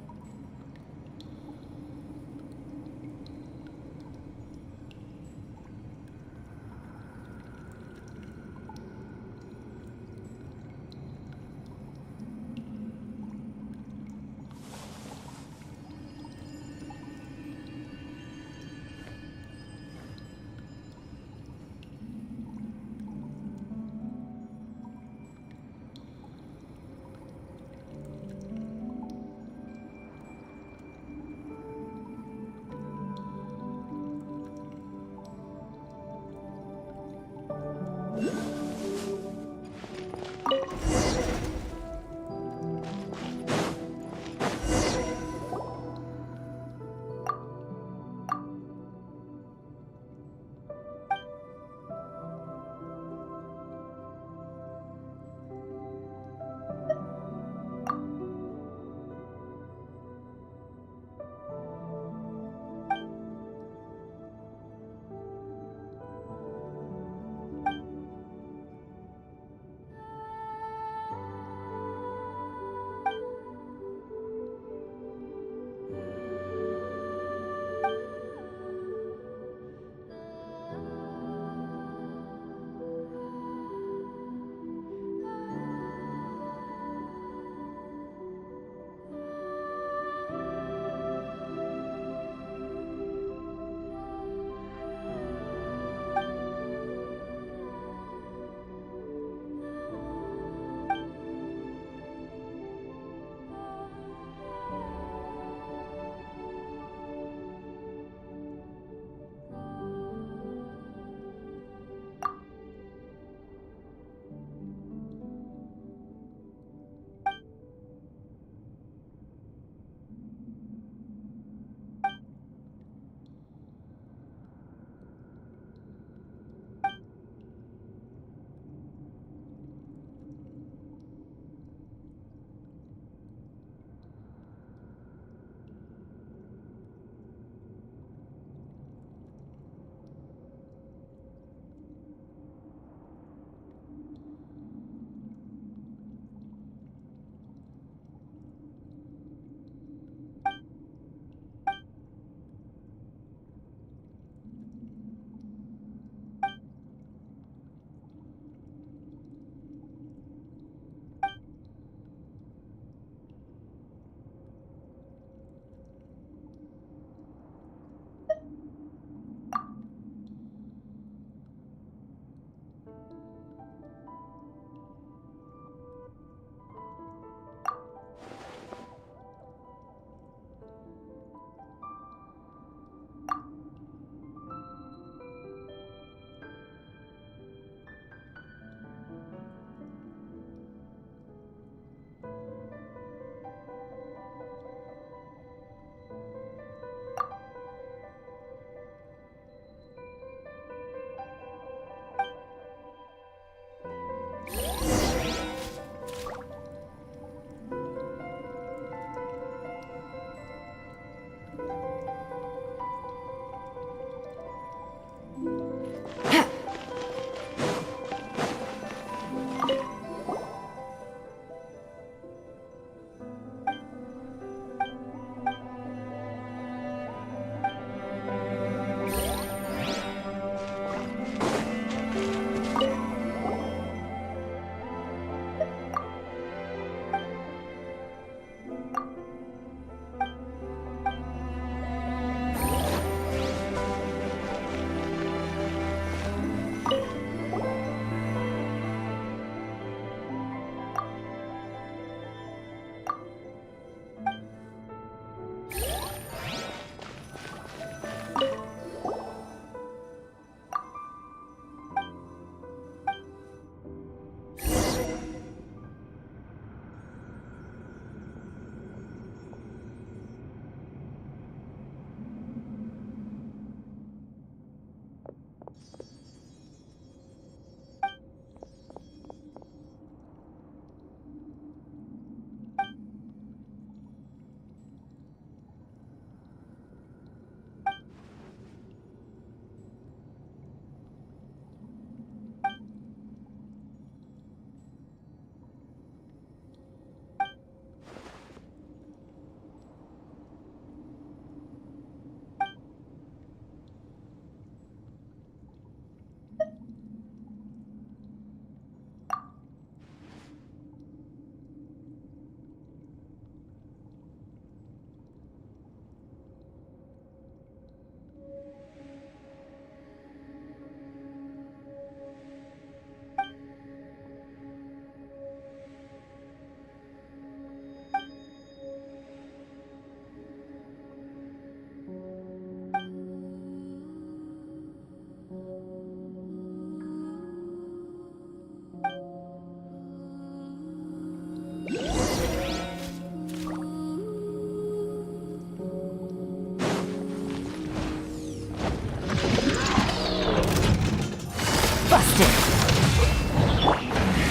Busted.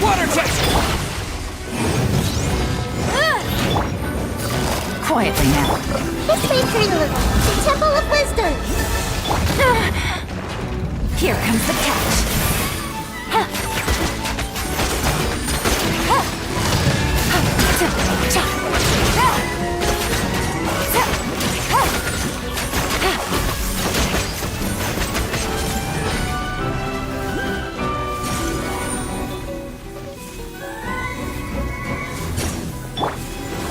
Water jet! Quietly now. This may hurt a little. The Temple of Wisdom. Here comes the catch.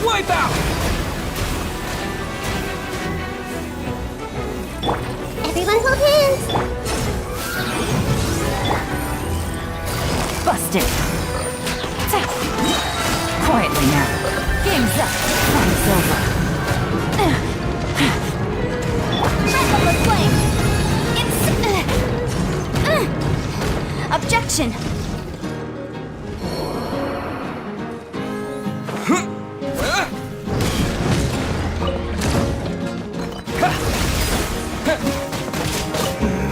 Wipe out! Everyone hold hands. Busted. Quietly now. Game's up. Time's over. Breath of the flame! Objection!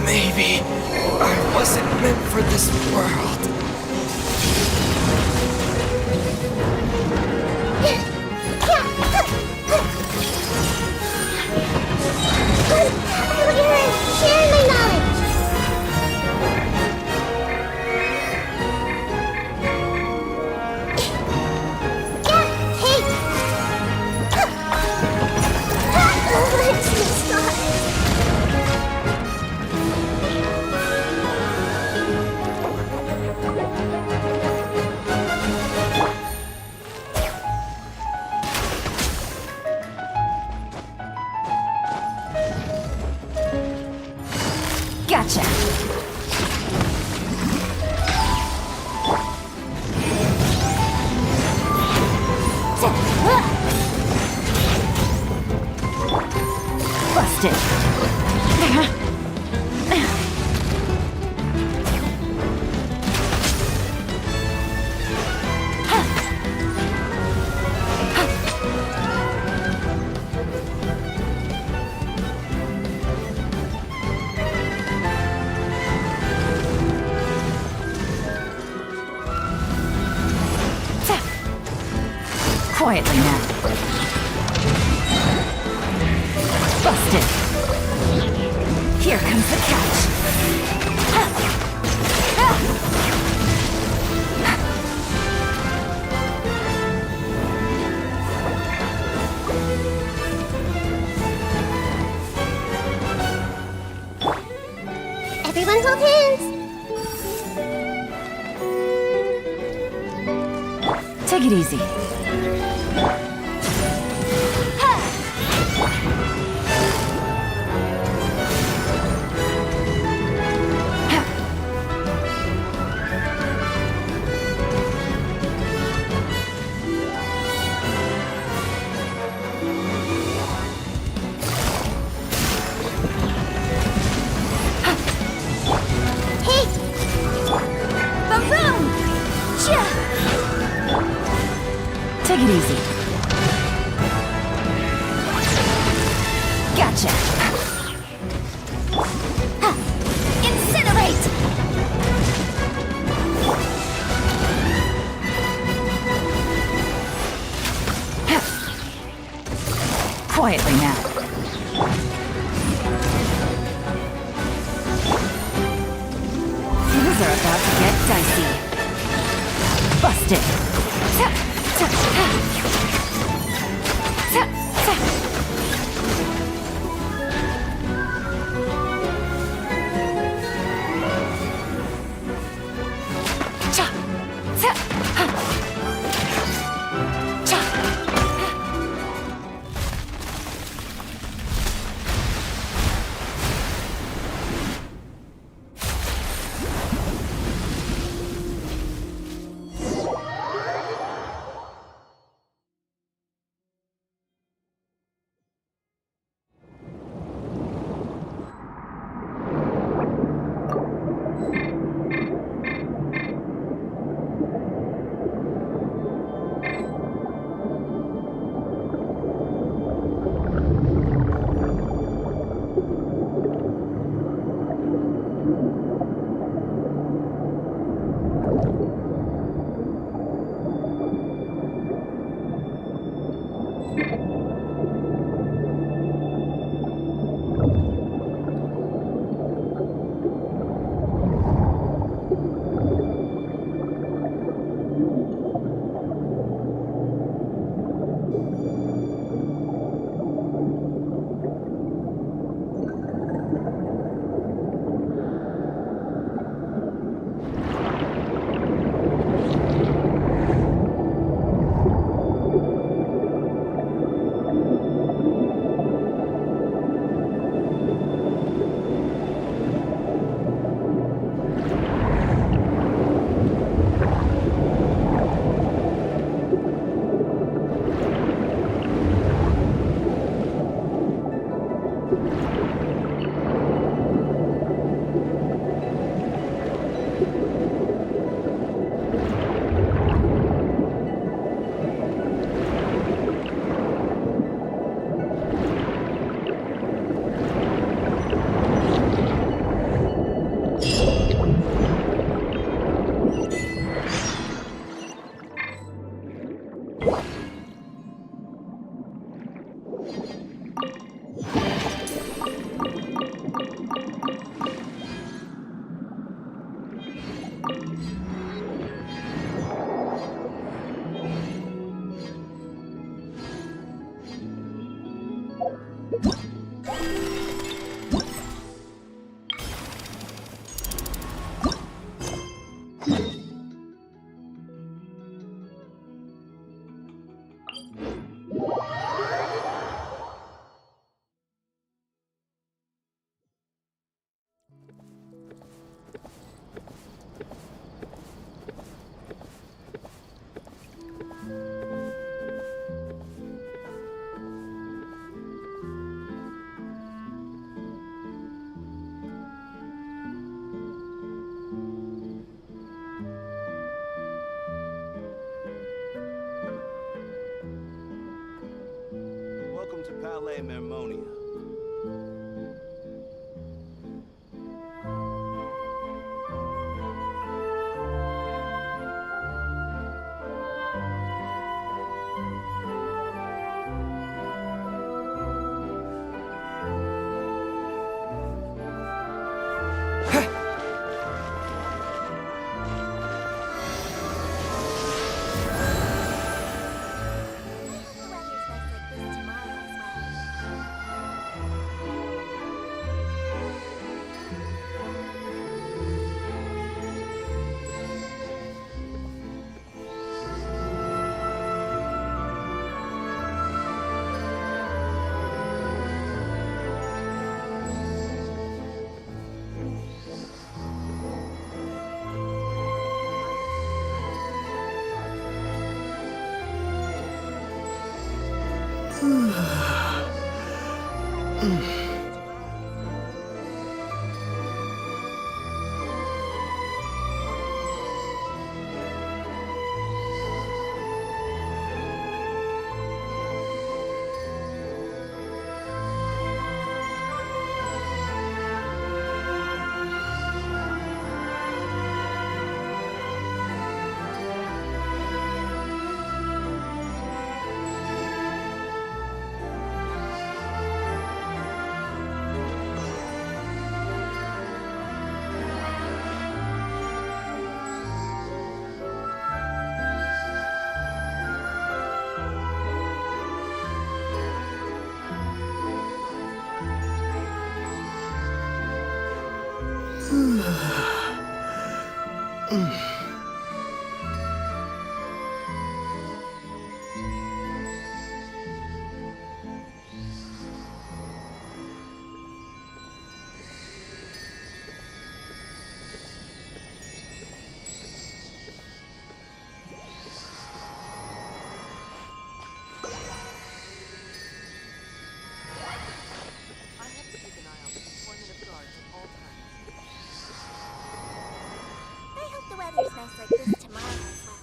Maybe I wasn't meant for this world. Share my knowledge. Hey. Gotcha. Busted. Quietly now. Busted. Here comes the catch. Everyone hold hands. Take it easy. Hey. Ba-boom! Chia! Take it easy. Gotcha. Incinerate! Quietly now. Things are about to get dicey. Busted. Welcome to Palais Mermonia. Weather's nice like this tomorrow as well.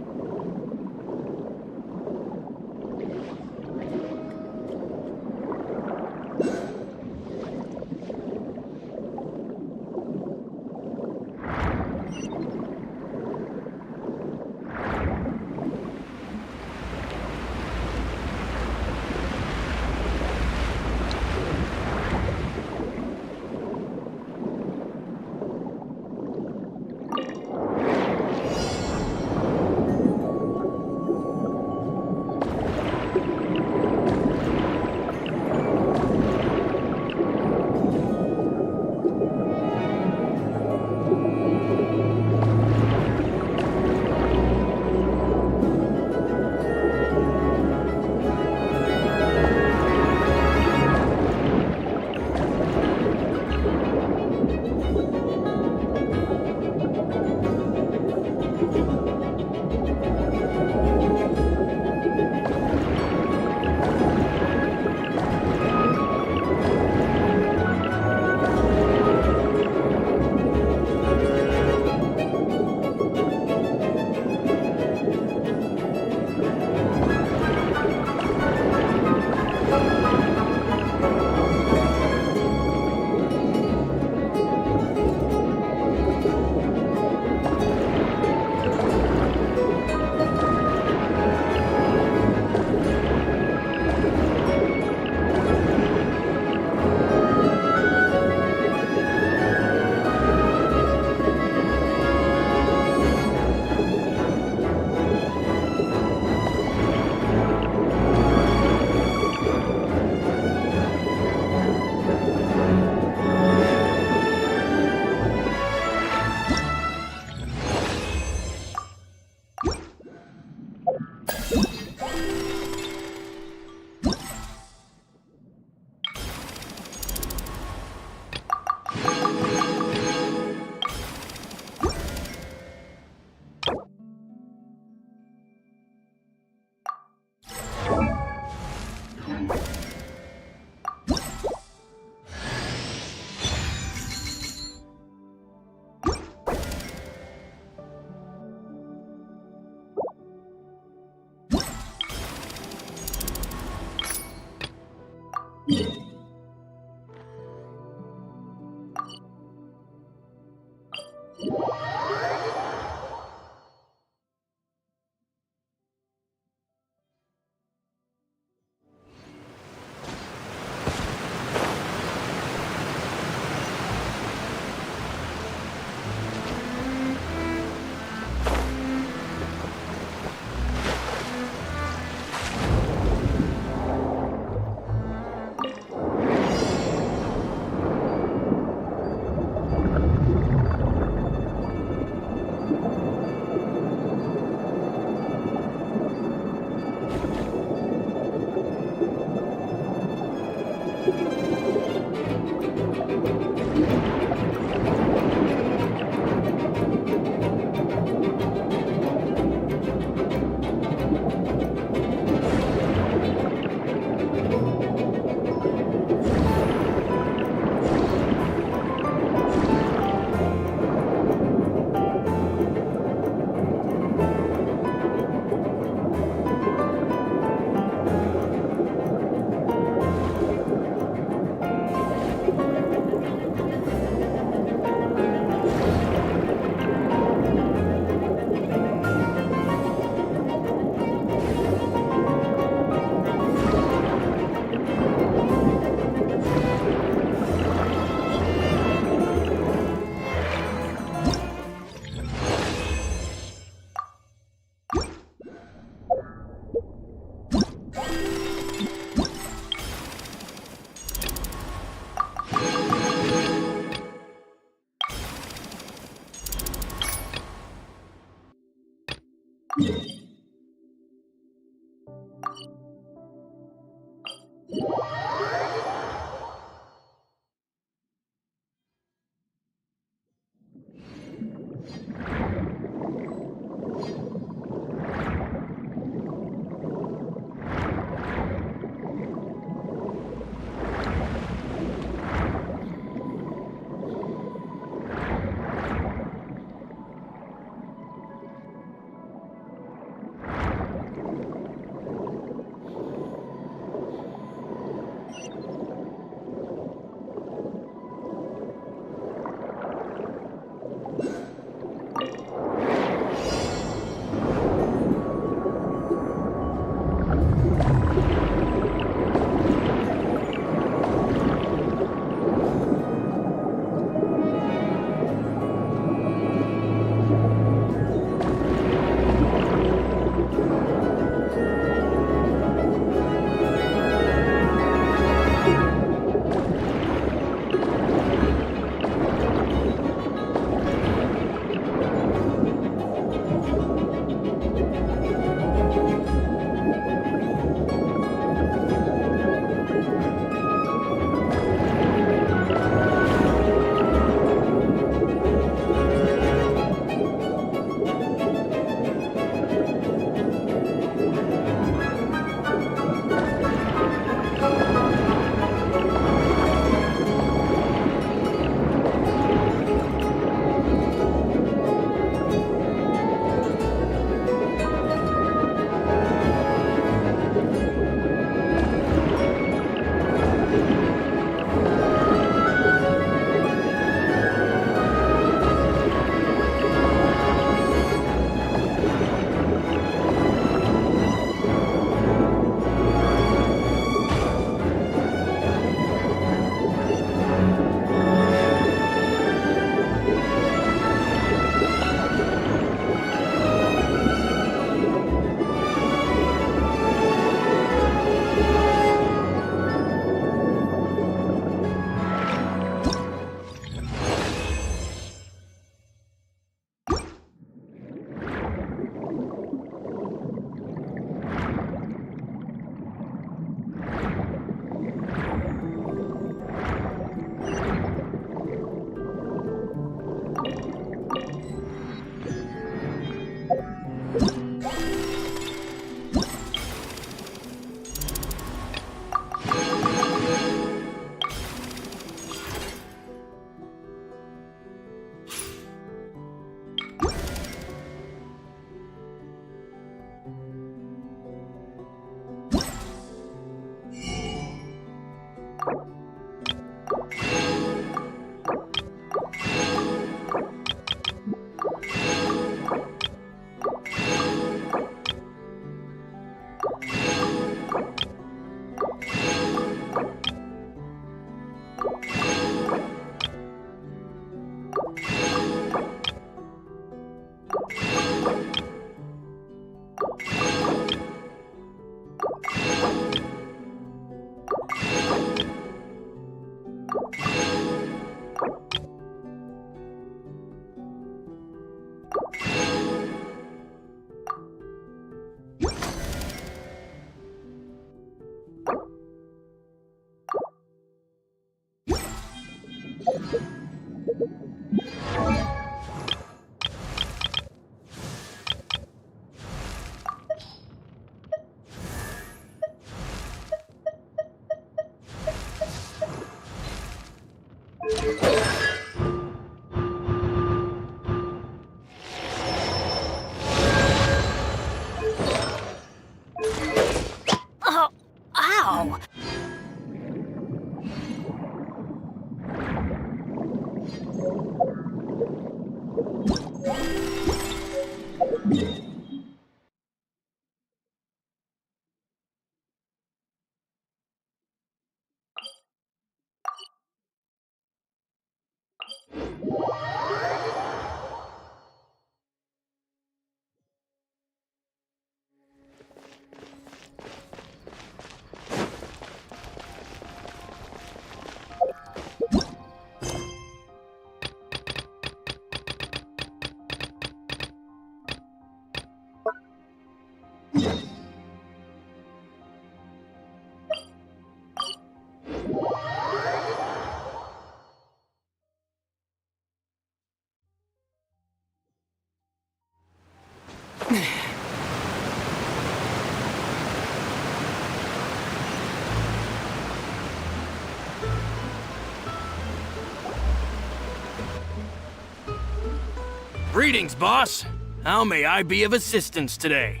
Greetings, boss. How may I be of assistance today?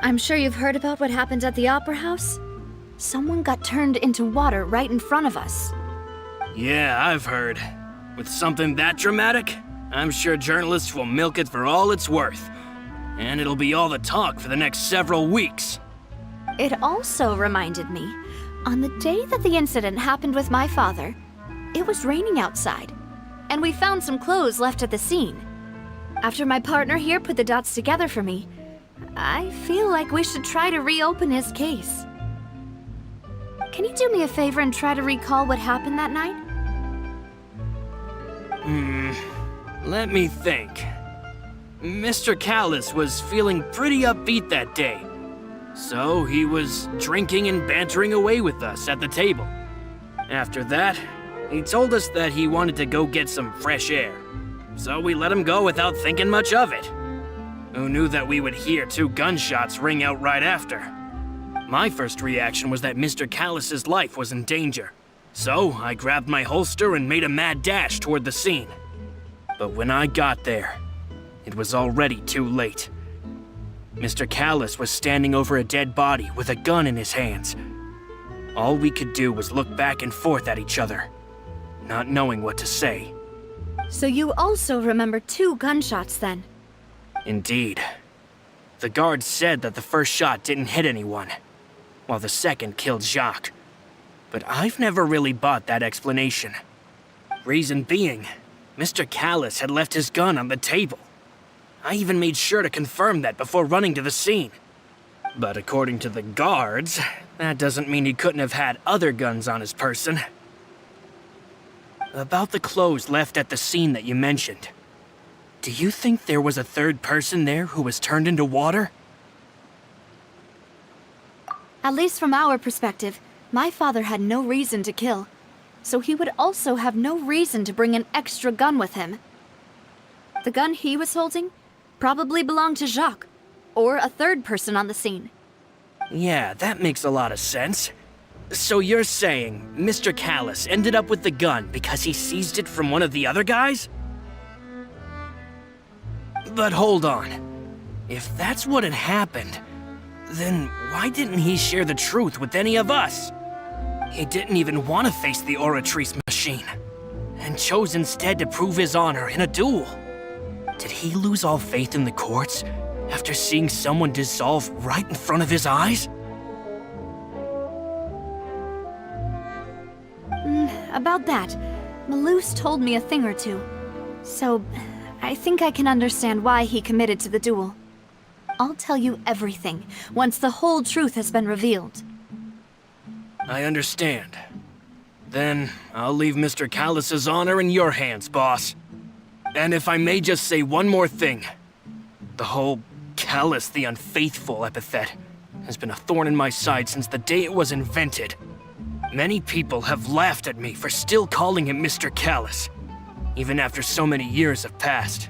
I'm sure you've heard about what happened at the Opera House. Someone got turned into water right in front of us. Yeah, I've heard. With something that dramatic, I'm sure journalists will milk it for all it's worth. And it'll be all the talk for the next several weeks. It also reminded me, on the day that the incident happened with my father, it was raining outside, and we found some clothes left at the scene. After my partner here put the dots together for me, I feel like we should try to reopen his case. Can you do me a favor and try to recall what happened that night? Let me think. Mr. Callis was feeling pretty upbeat that day. So he was drinking and bantering away with us at the table. After that, he told us that he wanted to go get some fresh air. So we let him go without thinking much of it. Who knew that we would hear 2 gunshots ring out right after? My first reaction was that Mr. Callis's life was in danger. So I grabbed my holster and made a mad dash toward the scene. But when I got there, it was already too late. Mr. Callis was standing over a dead body with a gun in his hands. All we could do was look back and forth at each other, not knowing what to say. So you also remember 2 gunshots then? Indeed. The guard said that the first shot didn't hit anyone, while the second killed Jacques. But I've never really bought that explanation. Reason being, Mr. Callis had left his gun on the table. I even made sure to confirm that before running to the scene. But according to the guards, that doesn't mean he couldn't have had other guns on his person. About the clothes left at the scene that you mentioned, do you think there was a third person there who was turned into water? At least from our perspective, my father had no reason to kill, so he would also have no reason to bring an extra gun with him. The gun he was holding probably belonged to Jacques, or a third person on the scene. Yeah, that makes a lot of sense. So you're saying Mr. Callis ended up with the gun because he seized it from one of the other guys? But hold on. If that's what had happened, then why didn't he share the truth with any of us? He didn't even want to face the Oratrice machine, and chose instead to prove his honor in a duel. Did he lose all faith in the courts after seeing someone dissolve right in front of his eyes? About that, Malouse told me a thing or two, so I think I can understand why he committed to the duel. I'll tell you everything once the whole truth has been revealed. I understand. Then I'll leave Mr. Callis's honor in your hands, boss. And if I may just say one more thing, the whole Callis the Unfaithful epithet has been a thorn in my side since the day it was invented. Many people have laughed at me for still calling him Mr. Callis, even after so many years have passed.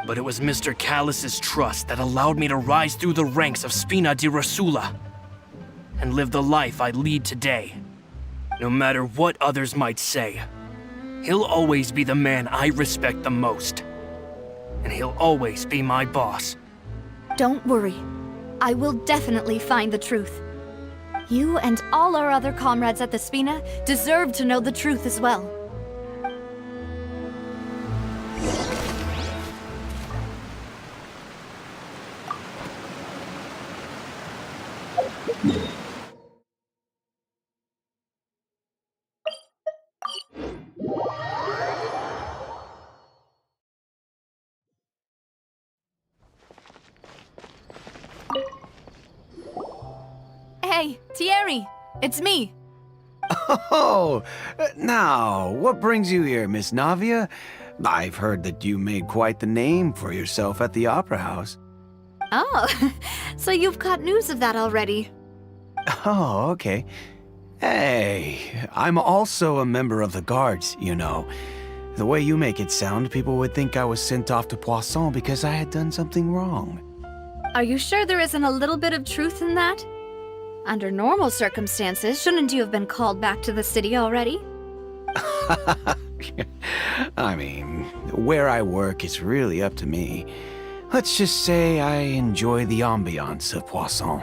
But it was Mr. Callis's trust that allowed me to rise through the ranks of Spina di Rosula and live the life I lead today. No matter what others might say, he'll always be the man I respect the most. And he'll always be my boss. Don't worry. I will definitely find the truth. You and all our other comrades at the Spina deserve to know the truth as well. Hey, Thierry! It's me! Oh, now, what brings you here, Miss Navia? I've heard that you made quite the name for yourself at the Opera House. Oh, so you've caught news of that already. Oh, okay. Hey, I'm also a member of the guards, you know. The way you make it sound, people would think I was sent off to Poisson because I had done something wrong. Are you sure there isn't a little bit of truth in that? Under normal circumstances, shouldn't you have been called back to the city already? I mean, where I work is really up to me. Let's just say I enjoy the ambiance of Poisson.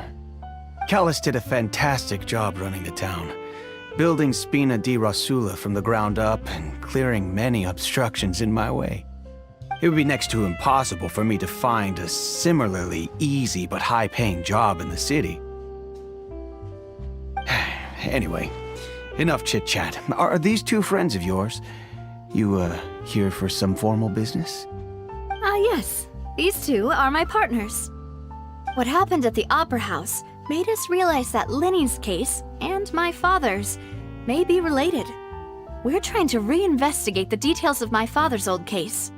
Callus did a fantastic job running the town, building Spina di Rosula from the ground up and clearing many obstructions in my way. It would be next to impossible for me to find a similarly easy but high-paying job in the city. Anyway, enough chit-chat. Are these two friends of yours? You, here for some formal business? Yes. These two are my partners. What happened at the Opera House made us realize that Linny's case and my father's may be related. We're trying to reinvestigate the details of my father's old case.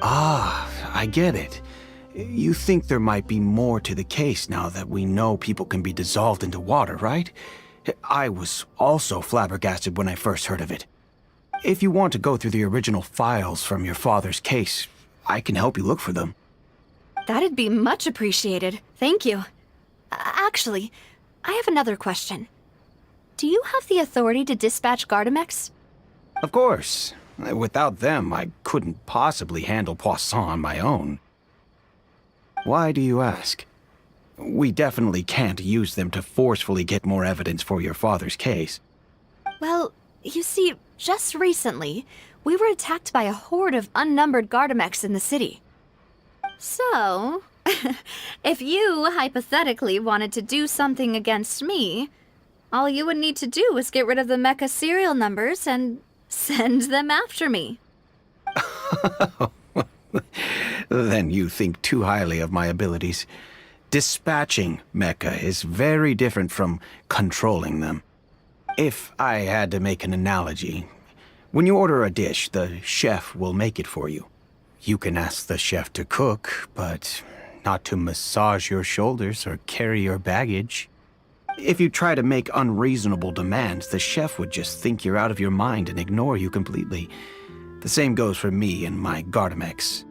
Ah, I get it. You think there might be more to the case now that we know people can be dissolved into water, right? I was also flabbergasted when I first heard of it. If you want to go through the original files from your father's case, I can help you look for them. That'd be much appreciated. Thank you. Actually, I have another question. Do you have the authority to dispatch Gardamex? Of course. Without them, I couldn't possibly handle Poisson on my own. Why do you ask? We definitely can't use them to forcefully get more evidence for your father's case. Well, you see, just recently, we were attacked by a horde of unnumbered Gardamex in the city. So, if you hypothetically wanted to do something against me, all you would need to do is get rid of the mecha serial numbers and send them after me. Then you think too highly of my abilities. Dispatching mecha is very different from controlling them. If I had to make an analogy, when you order a dish, the chef will make it for you. You can ask the chef to cook, but not to massage your shoulders or carry your baggage. If you try to make unreasonable demands, the chef would just think you're out of your mind and ignore you completely. The same goes for me and my Gardamex.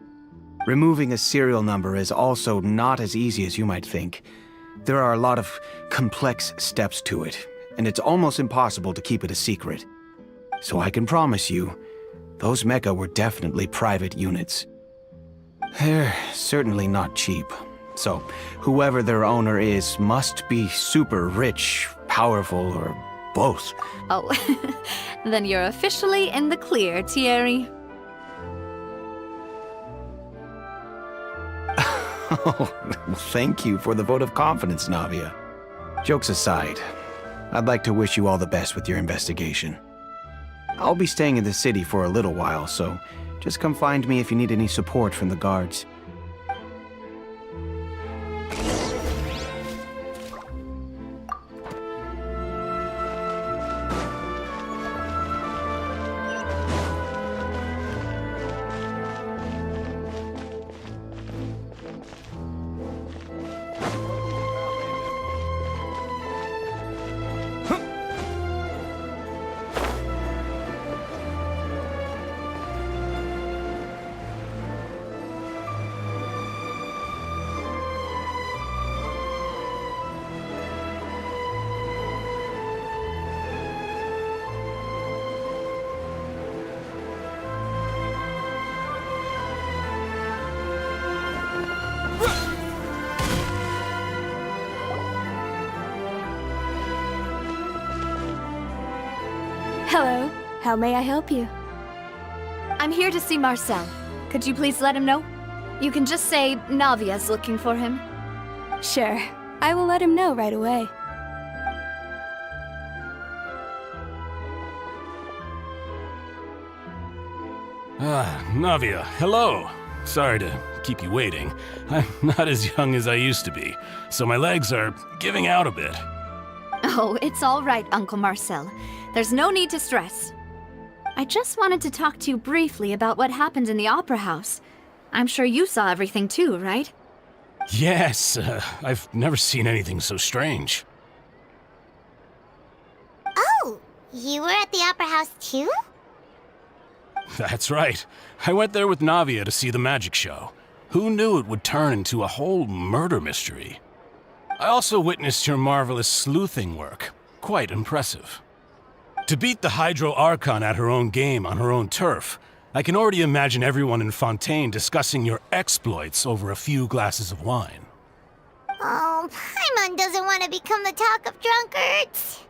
Removing a serial number is also not as easy as you might think. There are a lot of complex steps to it, and it's almost impossible to keep it a secret. So I can promise you, those mecha were definitely private units. They're certainly not cheap. So, whoever their owner is must be super rich, powerful, or both. Oh, then you're officially in the clear, Thierry. Oh, thank you for the vote of confidence, Navia. Jokes aside, I'd like to wish you all the best with your investigation. I'll be staying in the city for a little while, so just come find me if you need any support from the guards. Hello. How may I help you? I'm here to see Marcel. Could you please let him know? You can just say Navia's looking for him. Sure. I will let him know right away. Navia, hello. Sorry to keep you waiting. I'm not as young as I used to be, so my legs are giving out a bit. Oh, it's all right, Uncle Marcel. There's no need to stress. I just wanted to talk to you briefly about what happened in the Opera House. I'm sure you saw everything too, right? Yes, I've never seen anything so strange. Oh, you were at the Opera House too? That's right. I went there with Navia to see the magic show. Who knew it would turn into a whole murder mystery? I also witnessed your marvelous sleuthing work. Quite impressive. To beat the Hydro Archon at her own game on her own turf, I can already imagine everyone in Fontaine discussing your exploits over a few glasses of wine. Oh, Paimon doesn't want to become the talk of drunkards.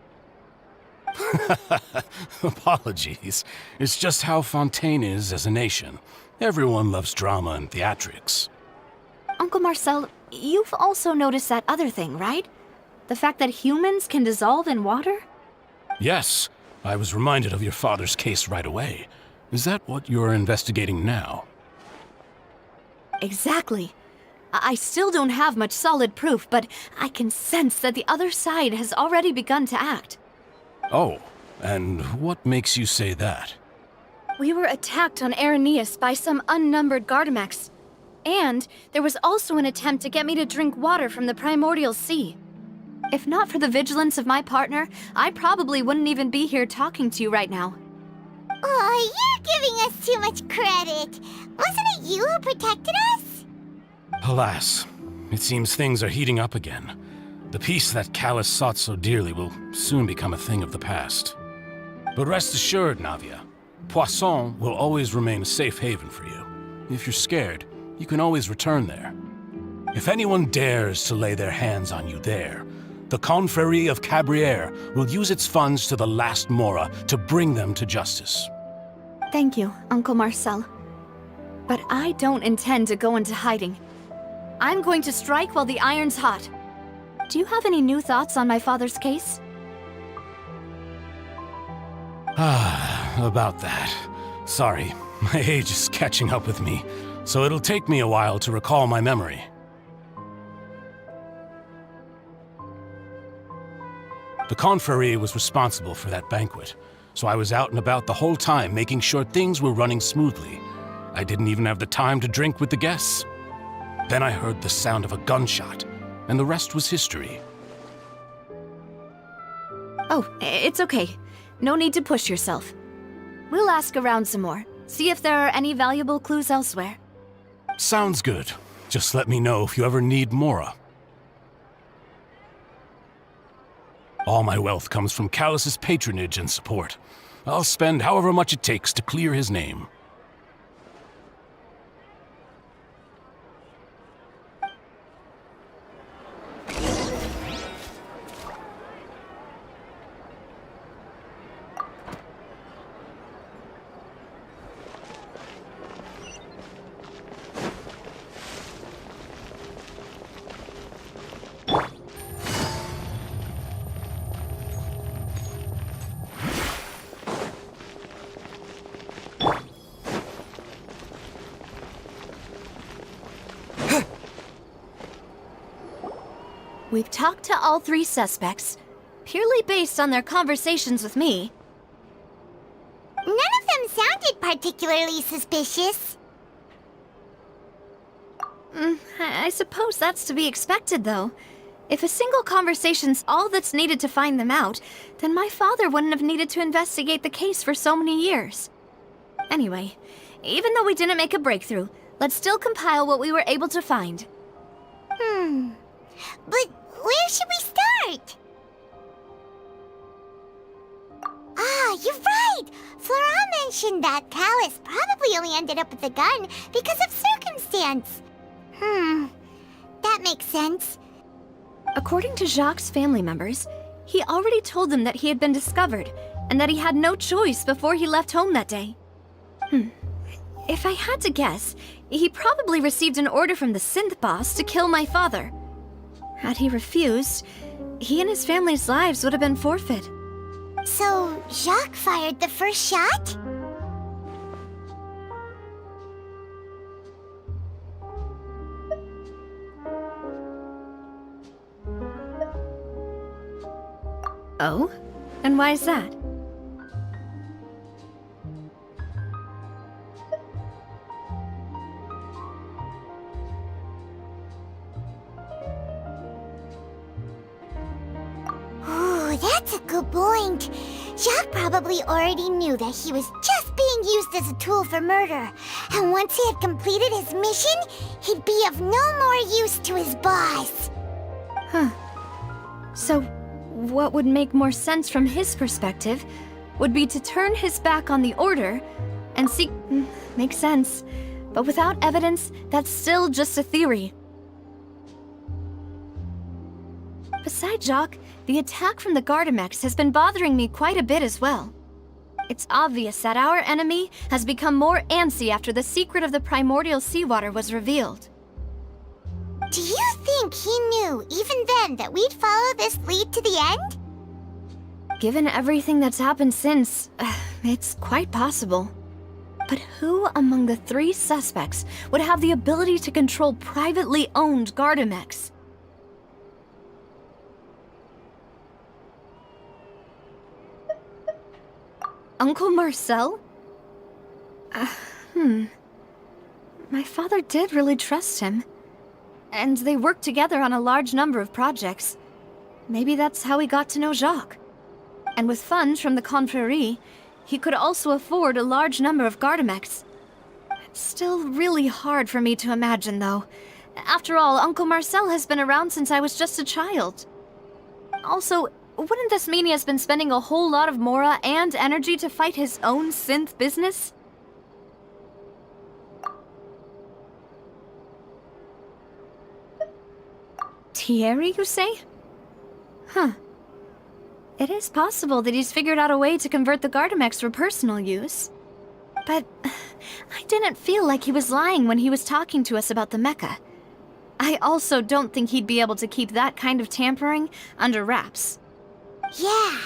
Apologies. It's just how Fontaine is as a nation. Everyone loves drama and theatrics. Uncle Marcel, you've also noticed that other thing, right? The fact that humans can dissolve in water? Yes, I was reminded of your father's case right away. Is that what you're investigating now? Exactly. I still don't have much solid proof, but I can sense that the other side has already begun to act. Oh, and what makes you say that? We were attacked on Araneus by some unnumbered Gardamex. And there was also an attempt to get me to drink water from the primordial sea. If not for the vigilance of my partner, I probably wouldn't even be here talking to you right now. Oh, you're giving us too much credit. Wasn't it you who protected us? Alas, it seems things are heating up again. The peace that Callus sought so dearly will soon become a thing of the past. But rest assured, Navia, Poisson will always remain a safe haven for you. If you're scared, you can always return there. If anyone dares to lay their hands on you there, the Confrérie of Cabrières will use its funds to the last Mora to bring them to justice. Thank you, Uncle Marcel. But I don't intend to go into hiding. I'm going to strike while the iron's hot. Do you have any new thoughts on my father's case? About that. Sorry, my age is catching up with me, so it'll take me a while to recall my memory. The Confrérie was responsible for that banquet, so I was out and about the whole time making sure things were running smoothly. I didn't even have the time to drink with the guests. Then I heard the sound of a gunshot, and the rest was history. Oh, it's okay. No need to push yourself. We'll ask around some more, see if there are any valuable clues elsewhere. Sounds good. Just let me know if you ever need Mora. All my wealth comes from Callus's patronage and support. I'll spend however much it takes to clear his name. We've talked to all three suspects, purely based on their conversations with me. None of them sounded particularly suspicious. I suppose that's to be expected, though. If a single conversation's all that's needed to find them out, then my father wouldn't have needed to investigate the case for so many years. Anyway, even though we didn't make a breakthrough, let's still compile what we were able to find. But where should we start? Ah, you're right! Flora mentioned that Callus probably only ended up with the gun because of circumstance. That makes sense. According to Jacques' family members, he already told them that he had been discovered, and that he had no choice before he left home that day. If I had to guess, he probably received an order from the synth boss to kill my father. Had he refused, he and his family's lives would have been forfeit. So, Jacques fired the first shot? Oh? And why is that? Ooh, that's a good point. Jacques probably already knew that he was just being being used as a tool for murder. And once he had completed his mission, he'd be of no more use to his boss. So, what would make more sense from his perspective would be to turn his back on the Order and seek... Makes sense. But without evidence, that's still just a theory. Besides Jacques, the attack from the Gardamex has been bothering me quite a bit as well. It's obvious that our enemy has become more antsy after the secret of the primordial seawater was revealed. Do you think he knew, even then, that we'd follow this lead to the end? Given everything that's happened since, it's quite possible. But who among the 3 suspects would have the ability to control privately owned Gardamex? Uncle Marcel? My father did really trust him. And they worked together on a large number of projects. Maybe that's how he got to know Jacques. And with funds from the Confrérie, he could also afford a large number of Gardamex. It's still really hard for me to imagine, though. After all, Uncle Marcel has been around since I was just a child. Also, wouldn't this mean he has been spending a whole lot of mora and energy to fight his own synth business? Thierry, you say? Huh. It is possible that he's figured out a way to convert the Gardamex for personal use. But I didn't feel like he was lying when he was talking to us about the mecha. I also don't think he'd be able to keep that kind of tampering under wraps. Yeah,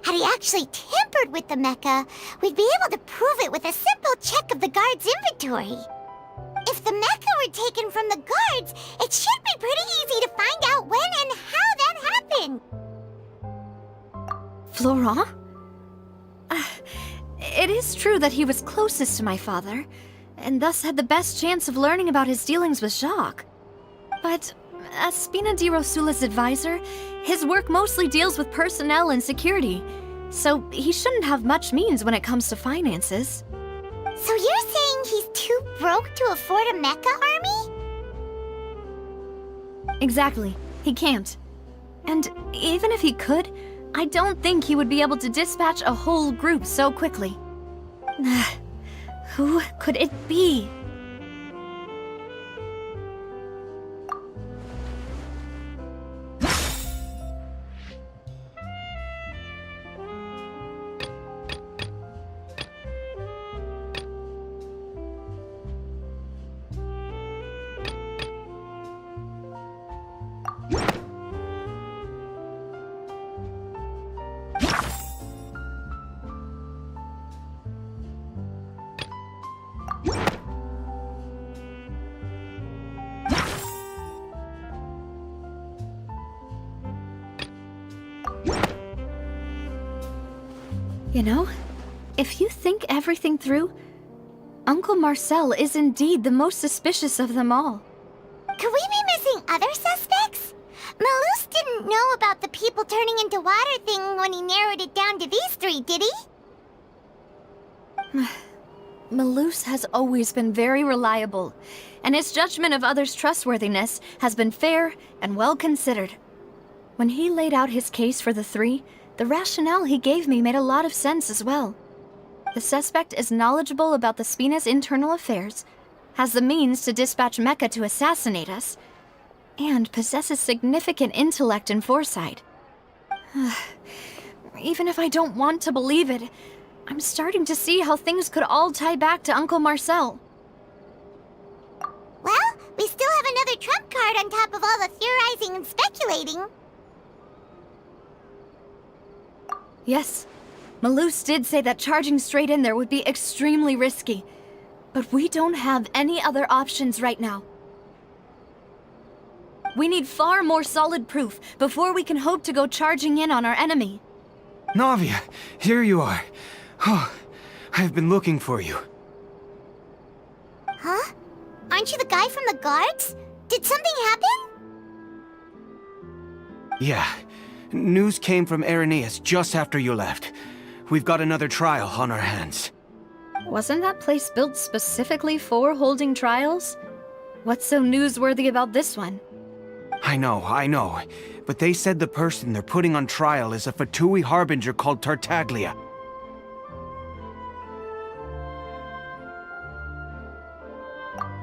had he actually tampered with the mecha, we'd be able to prove it with a simple check of the guard's inventory. If the mecha were taken from the guards, it should be pretty easy to find out when and how that happened. Florent? It is true that he was closest to my father, and thus had the best chance of learning about his dealings with Jacques. But as Spina di Rosula's advisor, his work mostly deals with personnel and security, so he shouldn't have much means when it comes to finances. So you're saying he's too broke to afford a mecha army? Exactly. He can't. And even if he could, I don't think he would be able to dispatch a whole group so quickly. Who could it be? You know, if you think everything through, Uncle Marcel is indeed the most suspicious of them all. Could we be missing other suspects? Malus didn't know about the people turning into water thing when he narrowed it down to these 3, did he? Malus has always been very reliable, and his judgment of others' trustworthiness has been fair and well considered. When he laid out his case for the 3, the rationale he gave me made a lot of sense as well. The suspect is knowledgeable about the Spina's internal affairs, has the means to dispatch Mecha to assassinate us, and possesses significant intellect and foresight. Even if I don't want to believe it, I'm starting to see how things could all tie back to Uncle Marcel. Well, we still have another trump card on top of all the theorizing and speculating. Yes, Malus did say that charging straight in there would be extremely risky, but we don't have any other options right now. We need far more solid proof before we can hope to go charging in on our enemy. Navia, here you are. Oh, I've been looking for you. Huh? Aren't you the guy from the guards? Did something happen? Yeah. News came from Irenaeus just after you left. We've got another trial on our hands. Wasn't that place built specifically for holding trials? What's so newsworthy about this one? I know. But they said the person they're putting on trial is a Fatui harbinger called Tartaglia.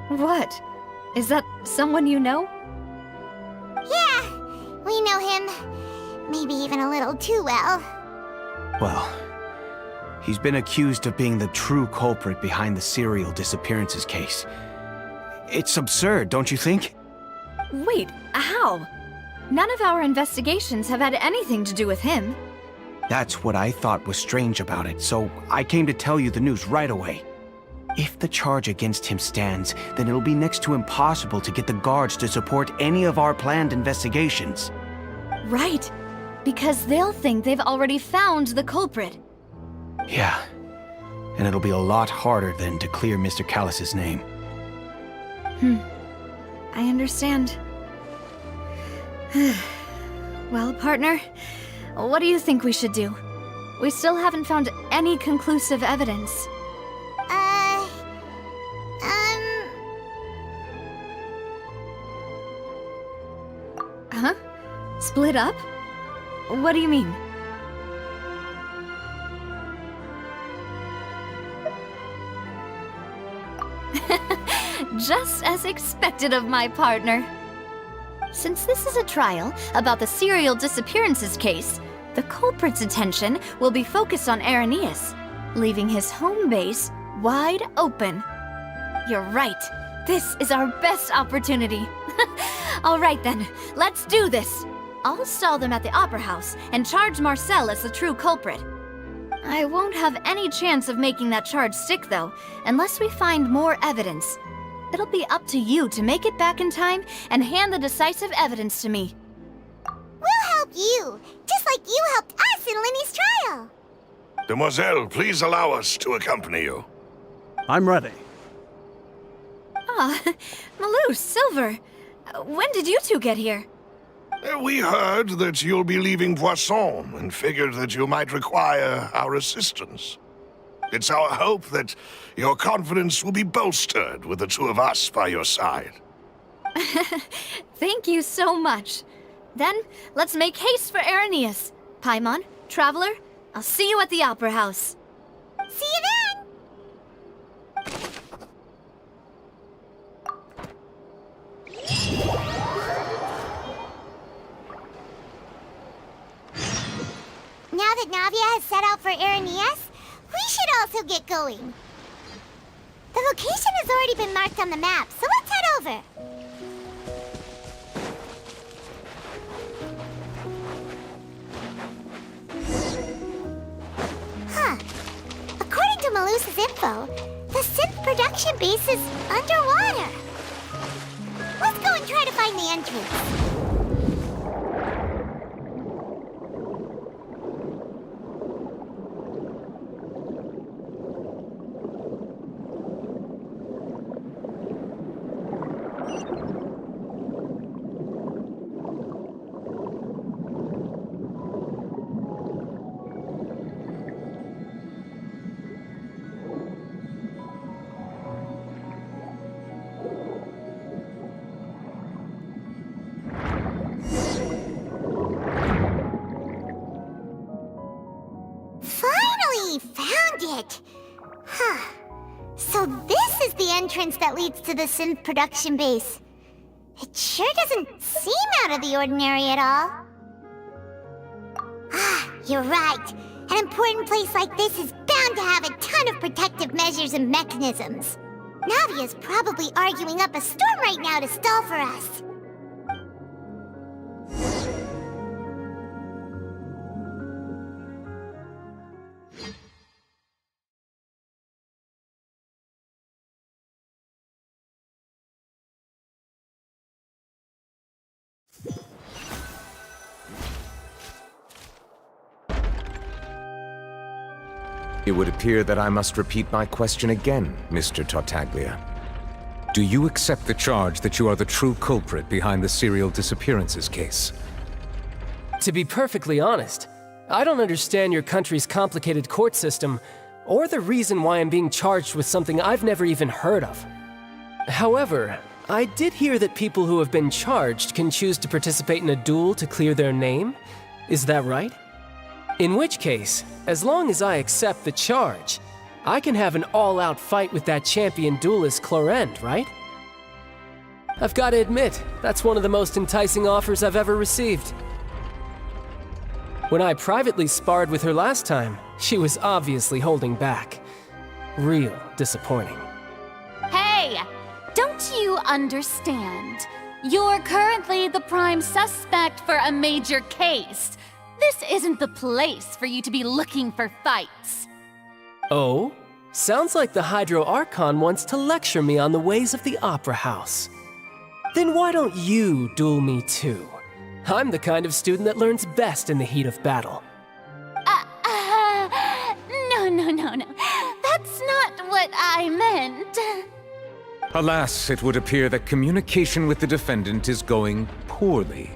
What? Is that someone you know? Yeah, we know him. Maybe even a little too well. Well, he's been accused of being the true culprit behind the serial disappearances case. It's absurd, don't you think? Wait, how? None of our investigations have had anything to do with him. That's what I thought was strange about it, so I came to tell you the news right away. If the charge against him stands, then it'll be next to impossible to get the guards to support any of our planned investigations. Right. Because they'll think they've already found the culprit. Yeah. And it'll be a lot harder then to clear Mr. Callus's name. I understand. Well, partner, what do you think we should do? We still haven't found any conclusive evidence. Huh? Split up? What do you mean? Just as expected of my partner. Since this is a trial about the serial disappearances case, the culprit's attention will be focused on Irenaeus, leaving his home base wide open. You're right. This is our best opportunity. All right then, let's do this. I'll stall them at the Opera House and charge Marcel as the true culprit. I won't have any chance of making that charge stick, though, unless we find more evidence. It'll be up to you to make it back in time and hand the decisive evidence to me. We'll help you, just like you helped us in Linny's trial. Demoiselle, please allow us to accompany you. I'm ready. Ah, Malou, Silver. When did you two get here? We heard that you'll be leaving Poisson and figured that you might require our assistance. It's our hope that your confidence will be bolstered with the two of us by your side. Thank you so much. Then, let's make haste for Irenaeus. Paimon, Traveler, I'll see you at the Opera House. See you then! Now that Navia has set out for Irenaeus, we should also get going. The location has already been marked on the map, so let's head over. Huh. According to Malus's info, the synth production base is underwater. Let's go and try to find the entrance. So this is the entrance that leads to the synth production base. It sure doesn't seem out of the ordinary at all. Ah, you're right. An important place like this is bound to have a ton of protective measures and mechanisms. Navia's probably arguing up a storm right now to stall for us. It would appear that I must repeat my question again, Mr. Tartaglia. Do you accept the charge that you are the true culprit behind the serial disappearances case? To be perfectly honest, I don't understand your country's complicated court system or the reason why I'm being charged with something I've never even heard of. However, I did hear that people who have been charged can choose to participate in a duel to clear their name. Is that right? In which case, as long as I accept the charge, I can have an all-out fight with that champion duelist Clorend, right? I've got to admit, that's one of the most enticing offers I've ever received. When I privately sparred with her last time, she was obviously holding back. Real disappointing. Hey! Don't you understand? You're currently the prime suspect for a major case. This isn't the place for you to be looking for fights. Oh? Sounds like the Hydro Archon wants to lecture me on the ways of the Opera House. Then why don't you duel me too? I'm the kind of student that learns best in the heat of battle. No. That's not what I meant. Alas, it would appear that communication with the defendant is going poorly,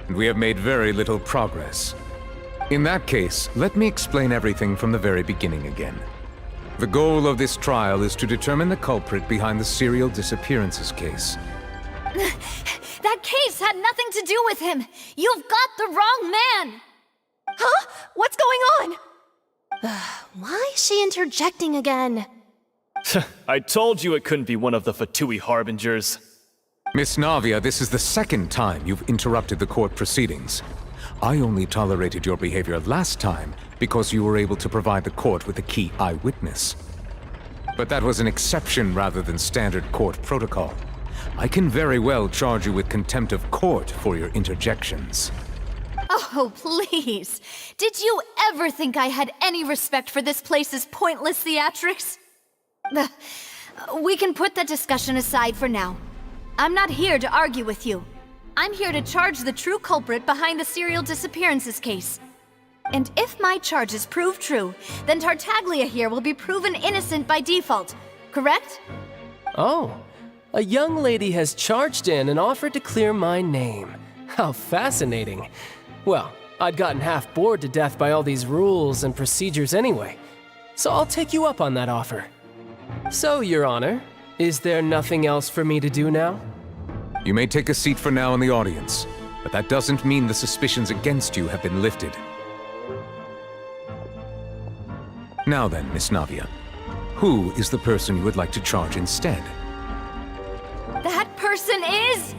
and we have made very little progress. In that case, let me explain everything from the very beginning again. The goal of this trial is to determine the culprit behind the serial disappearances case. That case had nothing to do with him! You've got the wrong man! Huh? What's going on? Why is she interjecting again? I told you it couldn't be one of the Fatui harbingers. Miss Navia, this is the second time you've interrupted the court proceedings. I only tolerated your behavior last time because you were able to provide the court with a key eyewitness. But that was an exception rather than standard court protocol. I can very well charge you with contempt of court for your interjections. Oh, please. Did you ever think I had any respect for this place's pointless theatrics? We can put that discussion aside for now. I'm not here to argue with you. I'm here to charge the true culprit behind the serial disappearances case. And if my charges prove true, then Tartaglia here will be proven innocent by default, correct? Oh, a young lady has charged in and offered to clear my name. How fascinating. Well, I'd gotten half bored to death by all these rules and procedures anyway, so I'll take you up on that offer. So, Your Honor, is there nothing else for me to do now? You may take a seat for now in the audience, but that doesn't mean the suspicions against you have been lifted. Now then, Miss Navia, who is the person you would like to charge instead? That person is...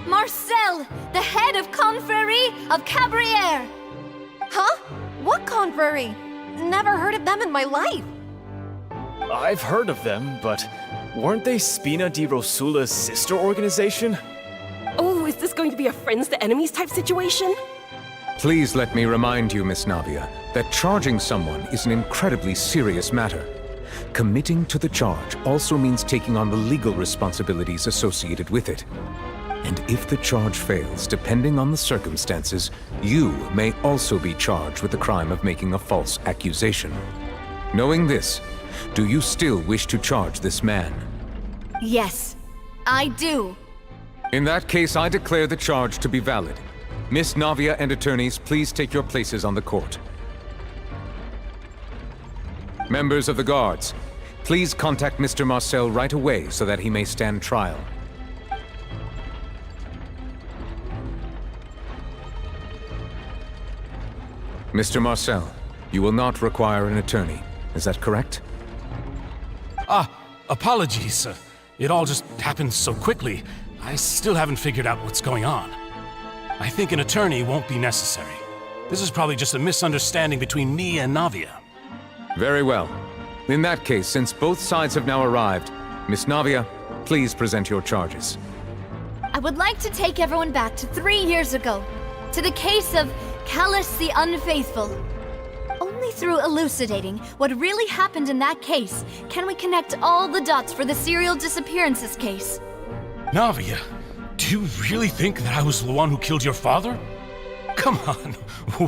Marcel, the head of Confrérie of Cabrières! Huh? What confrérie? Never heard of them in my life. I've heard of them, but weren't they Spina di Rosula's sister organization? Oh, is this going to be a friends to enemies type situation? Please let me remind you, Miss Navia, that charging someone is an incredibly serious matter. Committing to the charge also means taking on the legal responsibilities associated with it. And if the charge fails, depending on the circumstances, you may also be charged with the crime of making a false accusation. Knowing this, do you still wish to charge this man? Yes, I do. In that case, I declare the charge to be valid. Miss Navia and attorneys, please take your places on the court. Members of the guards, please contact Mr. Marcel right away so that he may stand trial. Mr. Marcel, you will not require an attorney. Is that correct? Apologies. It all just happened so quickly. I still haven't figured out what's going on. I think an attorney won't be necessary. This is probably just a misunderstanding between me and Navia. Very well. In that case, since both sides have now arrived, Miss Navia, please present your charges. I would like to take everyone back to 3 years ago, to the case of Callus the Unfaithful. Only through elucidating what really happened in that case can we connect all the dots for the serial disappearances case. Navia, do you really think that I was the one who killed your father? Come on,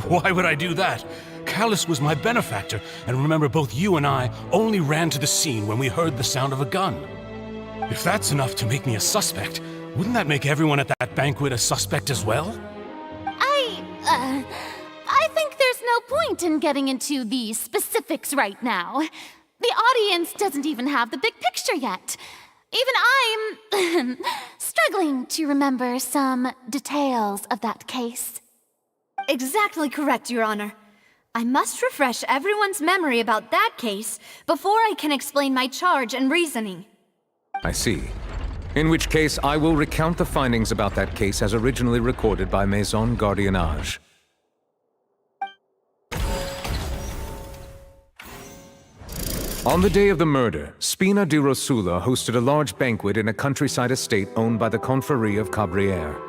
why would I do that? Callus was my benefactor, and remember, both you and I only ran to the scene when we heard the sound of a gun. If that's enough to make me a suspect, wouldn't that make everyone at that banquet a suspect as well? I think there's no point in getting into the specifics right now. The audience doesn't even have the big picture yet. Even I'm struggling to remember some details of that case. Exactly correct, Your Honor. I must refresh everyone's memory about that case before I can explain my charge and reasoning. I see. In which case, I will recount the findings about that case as originally recorded by Maison Gardiennage. On the day of the murder, Spina di Rosula hosted a large banquet in a countryside estate owned by the Confrérie of Cabrières.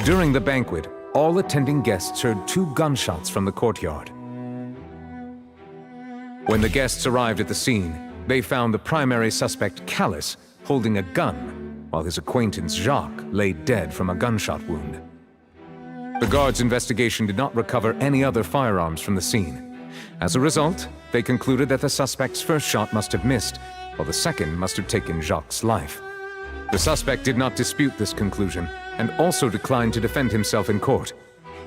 During the banquet, all attending guests heard 2 gunshots from the courtyard. When the guests arrived at the scene, they found the primary suspect, Callus, holding a gun, while his acquaintance, Jacques, lay dead from a gunshot wound. The guards' investigation did not recover any other firearms from the scene. As a result, they concluded that the suspect's first shot must have missed, while the second must have taken Jacques' life. The suspect did not dispute this conclusion, and also declined to defend himself in court.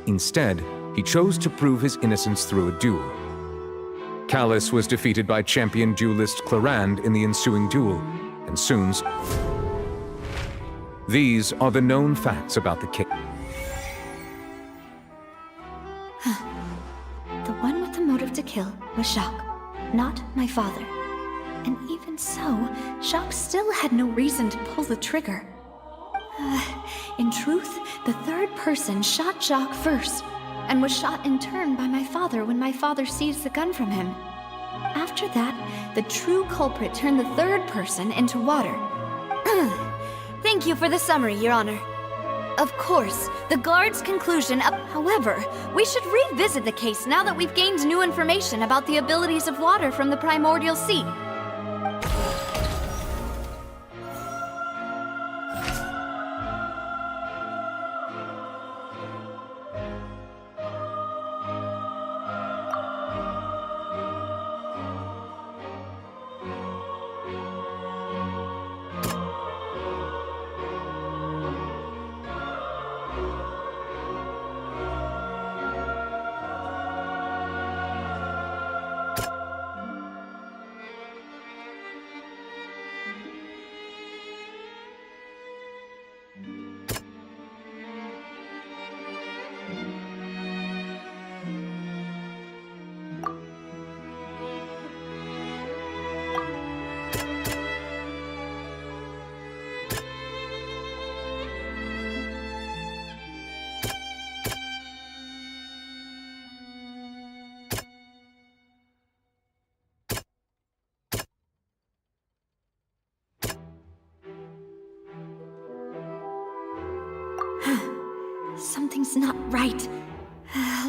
Instead, he chose to prove his innocence through a duel. Callus was defeated by champion duelist Clarande in the ensuing duel, and soon... These are the known facts about the case. The one with the motive to kill was Jacques, not my father. And even so, Jacques still had no reason to pull the trigger. In truth, the third person shot Jacques first, and was shot in turn by my father when my father seized the gun from him. After that, the true culprit turned the third person into water. Thank you for the summary, Your Honor. Of course, the guard's conclusion of... However, we should revisit the case now that we've gained new information about the abilities of water from the primordial sea. Something's not right.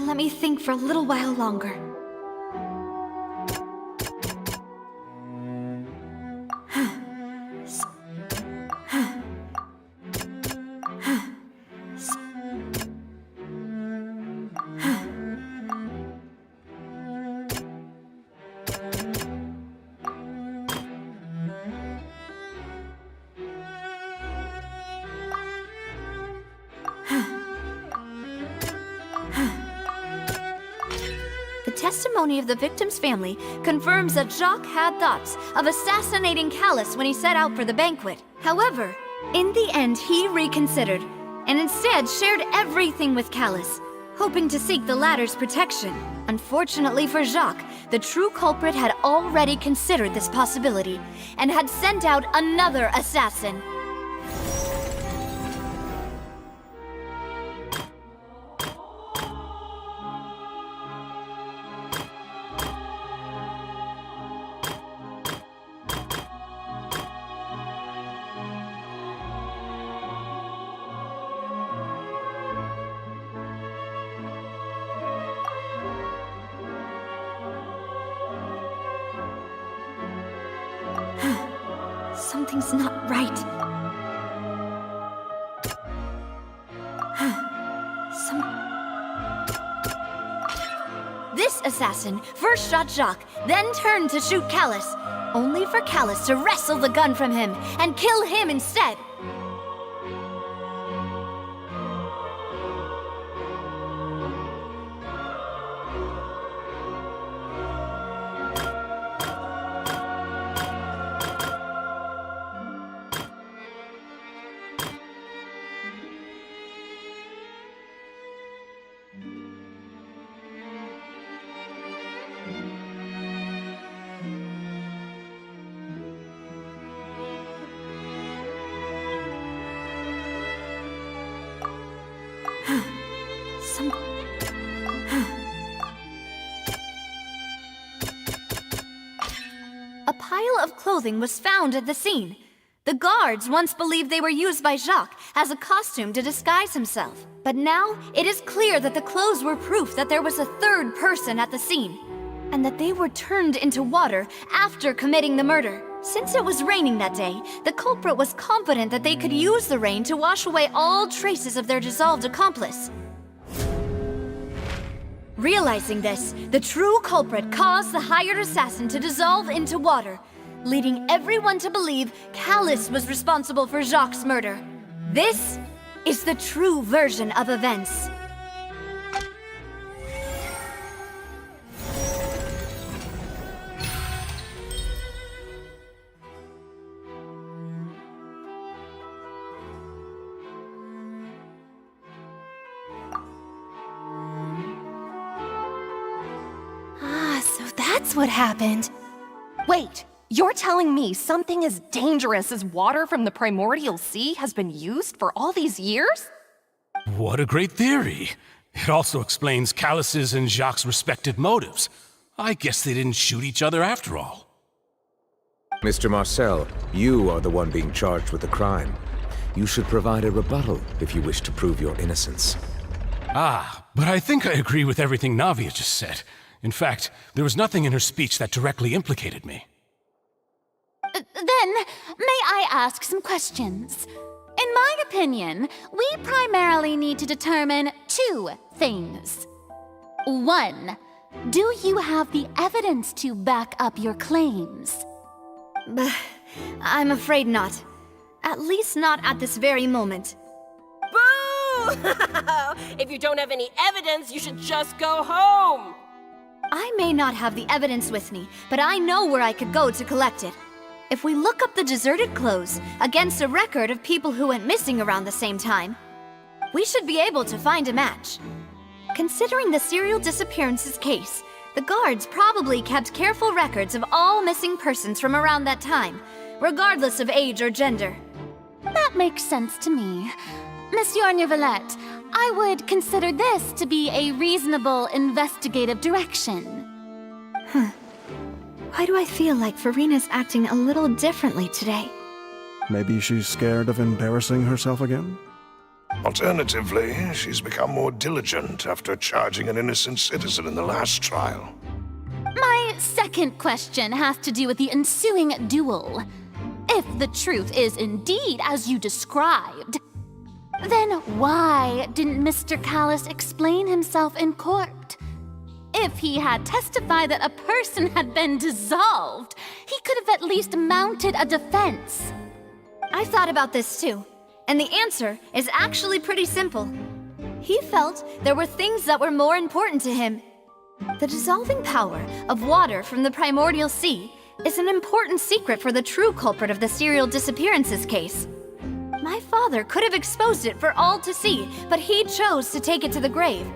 Let me think for a little while longer. The testimony of the victim's family confirms that Jacques had thoughts of assassinating Callus when he set out for the banquet. However, in the end, he reconsidered, and instead shared everything with Callus, hoping to seek the latter's protection. Unfortunately for Jacques, the true culprit had already considered this possibility, and had sent out another assassin. Something's not right. This assassin first shot Jacques, then turned to shoot Callus, only for Callus to wrestle the gun from him and kill him instead. A pile of clothing was found at the scene. The guards once believed they were used by Jacques as a costume to disguise himself. But now, it is clear that the clothes were proof that there was a third person at the scene, and that they were turned into water after committing the murder. Since it was raining that day, the culprit was confident that they could use the rain to wash away all traces of their dissolved accomplice. Realizing this, the true culprit caused the hired assassin to dissolve into water, leading everyone to believe Callus was responsible for Jacques' murder. This is the true version of events. That's what happened. Wait, you're telling me something as dangerous as water from the primordial sea has been used for all these years? What a great theory. It also explains Callus's and Jacques' respective motives. I guess they didn't shoot each other after all. Mr. Marcel, you are the one being charged with the crime. You should provide a rebuttal if you wish to prove your innocence. But I think I agree with everything Navia just said. In fact, there was nothing in her speech that directly implicated me. Then, may I ask some questions? In my opinion, we primarily need to determine two things. One, do you have the evidence to back up your claims? I'm afraid not. At least not at this very moment. Boo! If you don't have any evidence, you should just go home! I may not have the evidence with me, but I know where I could go to collect it. If we look up the deserted clothes against a record of people who went missing around the same time, we should be able to find a match. Considering the serial disappearances case, the guards probably kept careful records of all missing persons from around that time, regardless of age or gender. That makes sense to me. Monsieur Neuvillette, I would consider this to be a reasonable investigative direction. Why do I feel like Farina's acting a little differently today? Maybe she's scared of embarrassing herself again? Alternatively, she's become more diligent after charging an innocent citizen in the last trial. My second question has to do with the ensuing duel. If the truth is indeed as you described, then why didn't Mr. Callus explain himself in court? If he had testified that a person had been dissolved, he could have at least mounted a defense. I've thought about this too, and the answer is actually pretty simple. He felt there were things that were more important to him. The dissolving power of water from the primordial sea is an important secret for the true culprit of the serial disappearances case. My father could have exposed it for all to see, but he chose to take it to the grave.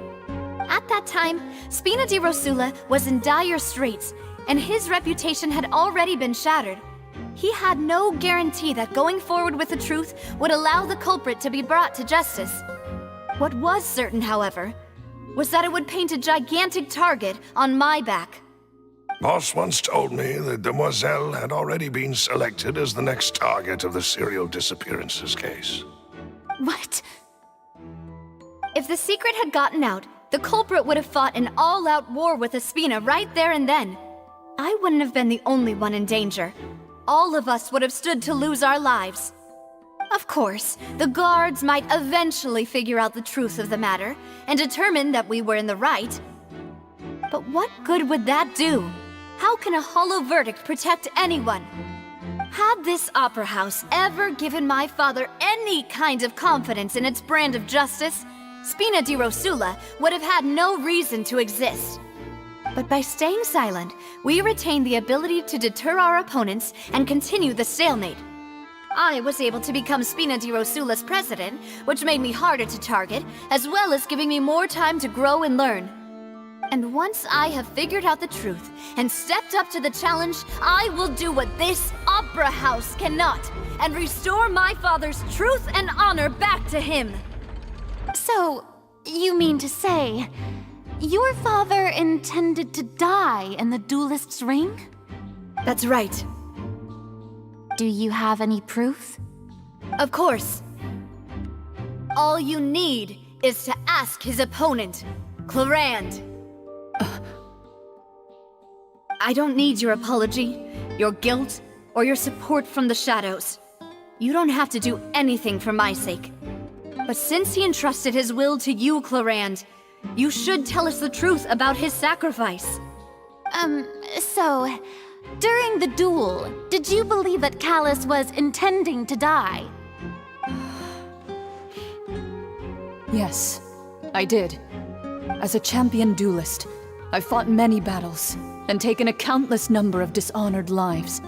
At that time, Spina di Rosula was in dire straits, and his reputation had already been shattered. He had no guarantee that going forward with the truth would allow the culprit to be brought to justice. What was certain, however, was that it would paint a gigantic target on my back. Boss once told me that Demoiselle had already been selected as the next target of the serial disappearances case. What? If the secret had gotten out, the culprit would have fought an all-out war with Espina right there and then. I wouldn't have been the only one in danger. all of us would have stood to lose our lives. Of course, the guards might eventually figure out the truth of the matter and determine that we were in the right. But what good would that do? How can a hollow verdict protect anyone? Had this opera house ever given my father any kind of confidence in its brand of justice, Spina di Rosula would have had no reason to exist. But by staying silent, we retained the ability to deter our opponents and continue the stalemate. I was able to become Spina di Rosula's president, which made me harder to target, as well as giving me more time to grow and learn. And once I have figured out the truth and stepped up to the challenge, I will do what this opera house cannot, and restore my father's truth and honor back to him. So, you mean to say, your father intended to die in the duelist's ring? That's right. Do you have any proof? Of course. All you need is to ask his opponent, Clarand. I don't need your apology, your guilt, or your support from the shadows. You don't have to do anything for my sake. But since he entrusted his will to you, Clarand, you should tell us the truth about his sacrifice. So, during the duel, did you believe that Callus was intending to die? Yes, I did. As a champion duelist, I've fought many battles and taken a countless number of dishonored lives.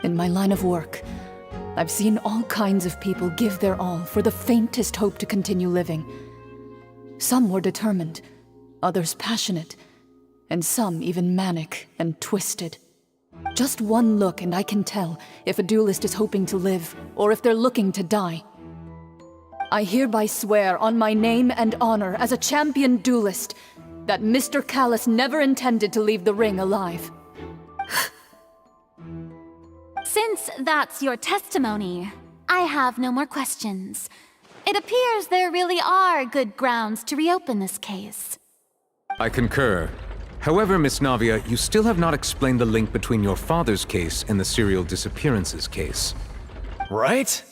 In my line of work, I've seen all kinds of people give their all for the faintest hope to continue living. Some were determined, others passionate, and some even manic and twisted. Just one look and I can tell if a duelist is hoping to live or if they're looking to die. I hereby swear on my name and honor as a champion duelist that Mr. Callus never intended to leave the ring alive. Since that's your testimony, I have no more questions. It appears there really are good grounds to reopen this case. I concur. However, Miss Navia, you still have not explained the link between your father's case and the serial disappearances case. Right?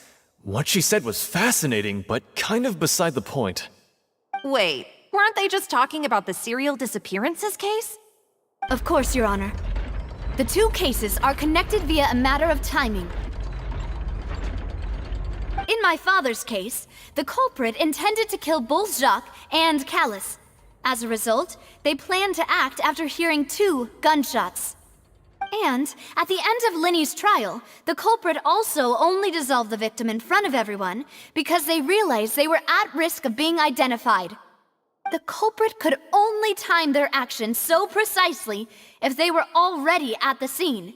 What she said was fascinating, but kind of beside the point. Wait, weren't they just talking about the serial disappearances case? Of course, Your Honor. The two cases are connected via a matter of timing. In my father's case, the culprit intended to kill both Jacques and Callus. As a result, they planned to act after hearing 2 gunshots. And at the end of Linny's trial, the culprit also only dissolved the victim in front of everyone because they realized they were at risk of being identified. The culprit could only time their actions so precisely if they were already at the scene.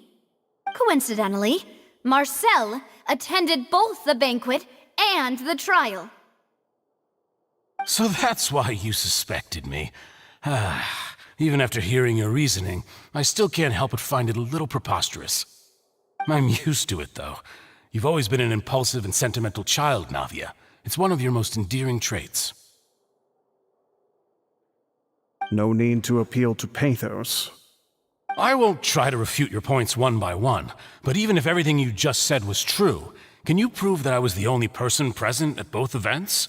Coincidentally, Marcel attended both the banquet and the trial. So that's why you suspected me. Even after hearing your reasoning, I still can't help but find it a little preposterous. I'm used to it, though. You've always been an impulsive and sentimental child, Navia. It's one of your most endearing traits. No need to appeal to pathos. I won't try to refute your points one by one, but even if everything you just said was true, can you prove that I was the only person present at both events?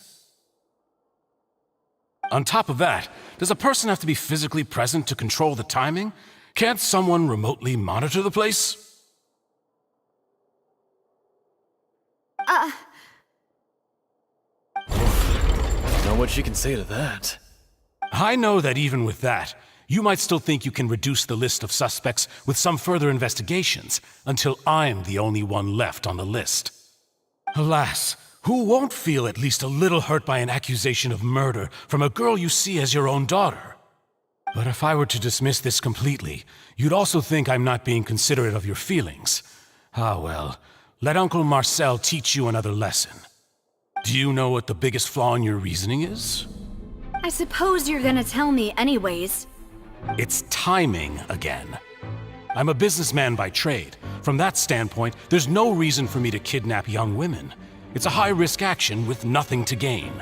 On top of that, does a person have to be physically present to control the timing? Can't someone remotely monitor the place? Know what she can say to that. I know that even with that, you might still think you can reduce the list of suspects with some further investigations until I'm the only one left on the list. Alas, who won't feel at least a little hurt by an accusation of murder from a girl you see as your own daughter? But if I were to dismiss this completely, you'd also think I'm not being considerate of your feelings. Ah well, let Uncle Marcel teach you another lesson. Do you know what the biggest flaw in your reasoning is? I suppose you're gonna tell me anyways. It's timing again. I'm a businessman by trade. From that standpoint, there's no reason for me to kidnap young women. It's a high-risk action with nothing to gain.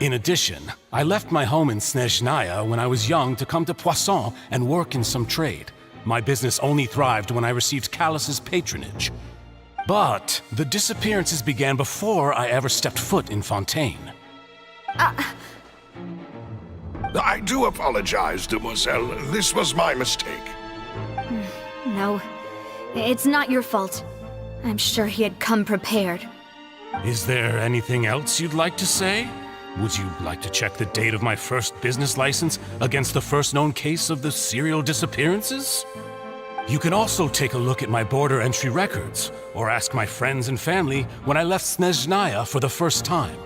In addition, I left my home in Snezhnaya when I was young to come to Poisson and work in some trade. My business only thrived when I received Callus's patronage. But the disappearances began before I ever stepped foot in Fontaine. I do apologize, demoiselle. This was my mistake. No, it's not your fault. I'm sure he had come prepared. Is there anything else you'd like to say? Would you like to check the date of my first business license against the first known case of the serial disappearances? You can also take a look at my border entry records, or ask my friends and family when I left Snezhnaya for the first time.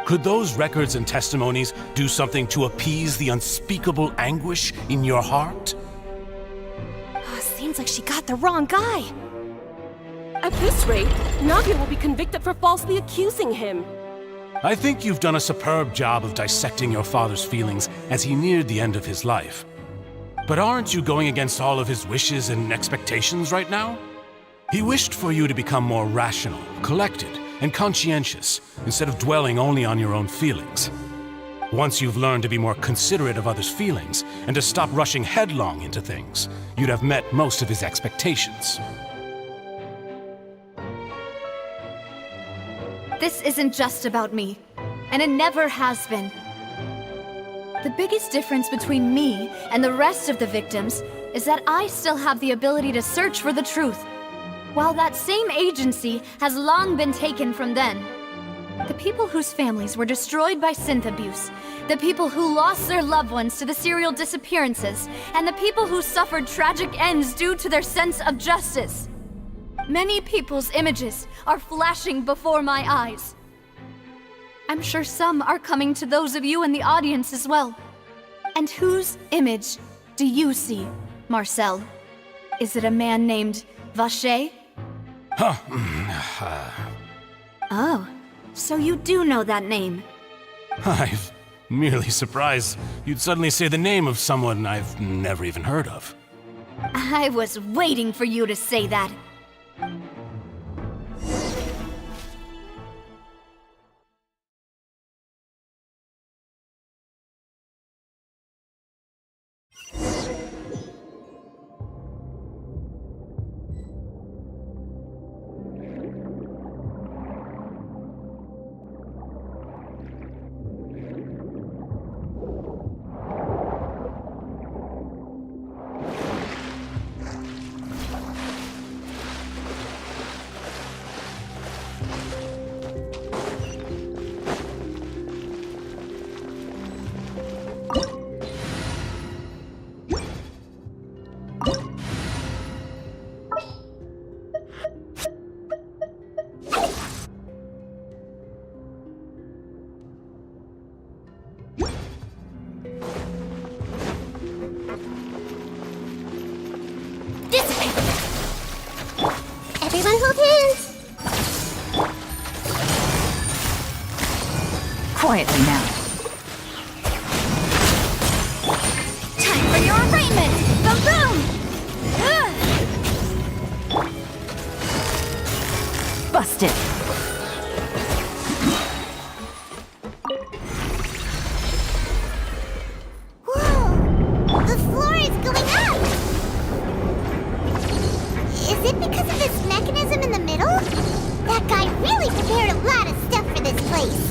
Could those records and testimonies do something to appease the unspeakable anguish in your heart? Seems like she got the wrong guy. At this rate, Navia will be convicted for falsely accusing him. I think you've done a superb job of dissecting your father's feelings as he neared the end of his life. But aren't you going against all of his wishes and expectations right now? He wished for you to become more rational, collected, and conscientious, instead of dwelling only on your own feelings. Once you've learned to be more considerate of others' feelings, and to stop rushing headlong into things, you'd have met most of his expectations. This isn't just about me, and it never has been. The biggest difference between me and the rest of the victims is that I still have the ability to search for the truth, while that same agency has long been taken from them. The people whose families were destroyed by synth abuse, the people who lost their loved ones to the serial disappearances, and the people who suffered tragic ends due to their sense of justice. Many people's images are flashing before my eyes. I'm sure some are coming to those of you in the audience as well. And whose image do you see, Marcel? Is it a man named Vacher? Oh, so you do know that name. I'm merely surprised you'd suddenly say the name of someone I've never even heard of. I was waiting for you to say that. Everyone hold hands. Quietly now. Time for your arraignment! Boom boom! Busted. Whoa! The floor is going up! Is it because of this mechanism in the middle? That guy really prepared a lot of stuff for this place.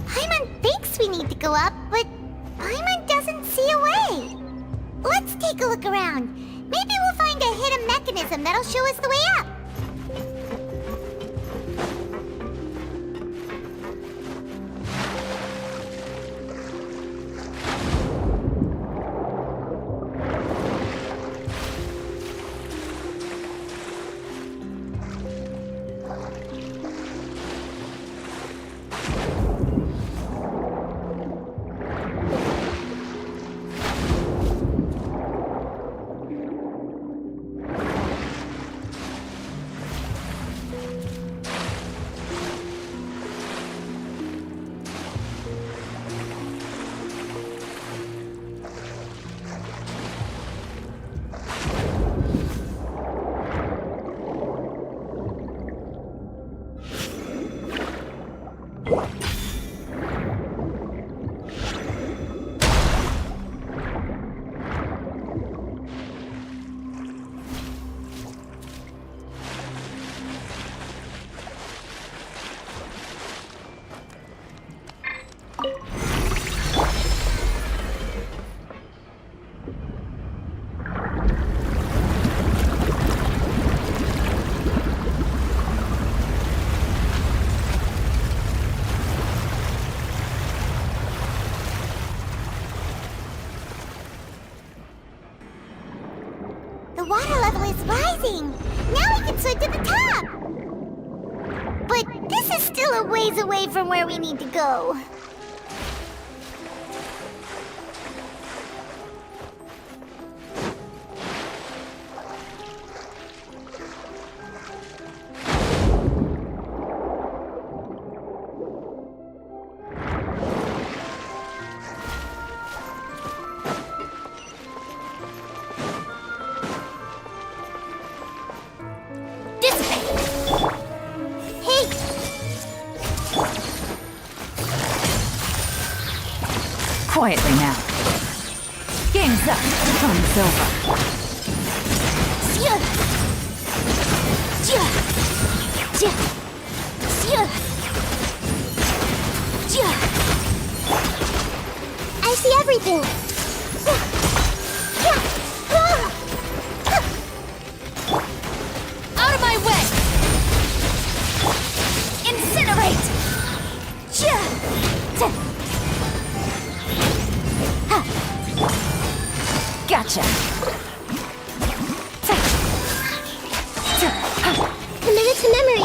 Paimon thinks we need to go up, but Paimon doesn't see a way. Let's take a look around. Maybe we'll find a hidden mechanism that'll show us the way up. transferred to the top. But this is still a ways away from where we need to go. Quietly now. Game's up. Fun's over. I see everything. Out of my way! Incinerate! Gotcha. Commit to memory.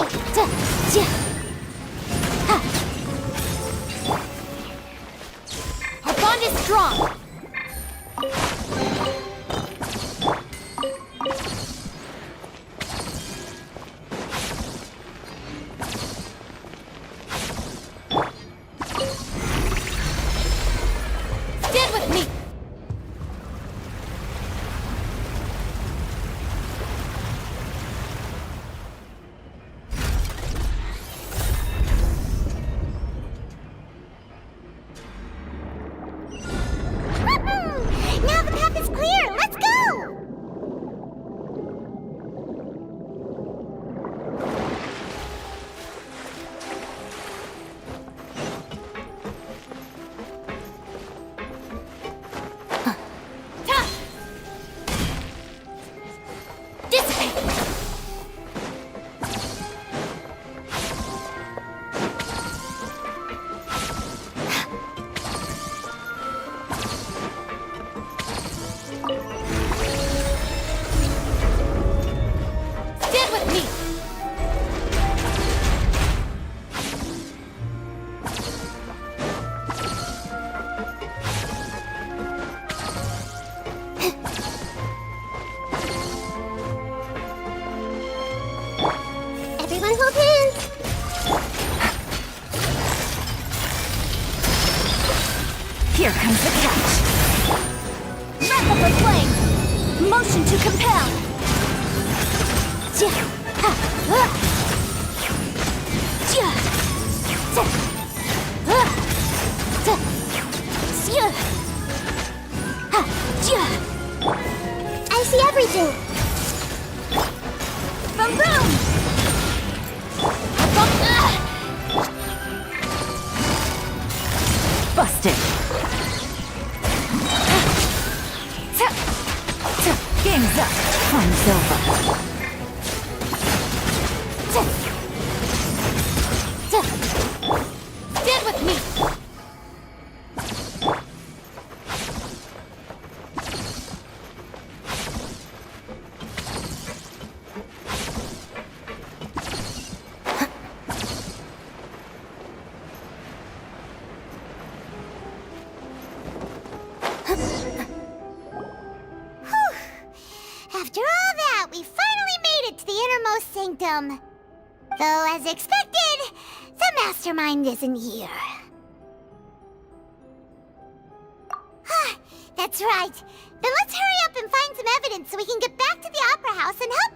Our bond is strong! Stand with me! Now the path is clear. Let's go. Dissipate! Stand with me! Everyone hold hands. Here comes the catch. Wrap up our flame! Motion to compel! I see everything. From room! Busted. Game's up. Fun's over. Stand with me! After all that, we finally made it to the innermost sanctum. Though, as expected, the mastermind isn't here. That's right. Then let's hurry up and find some evidence so we can get back to the Opera House and help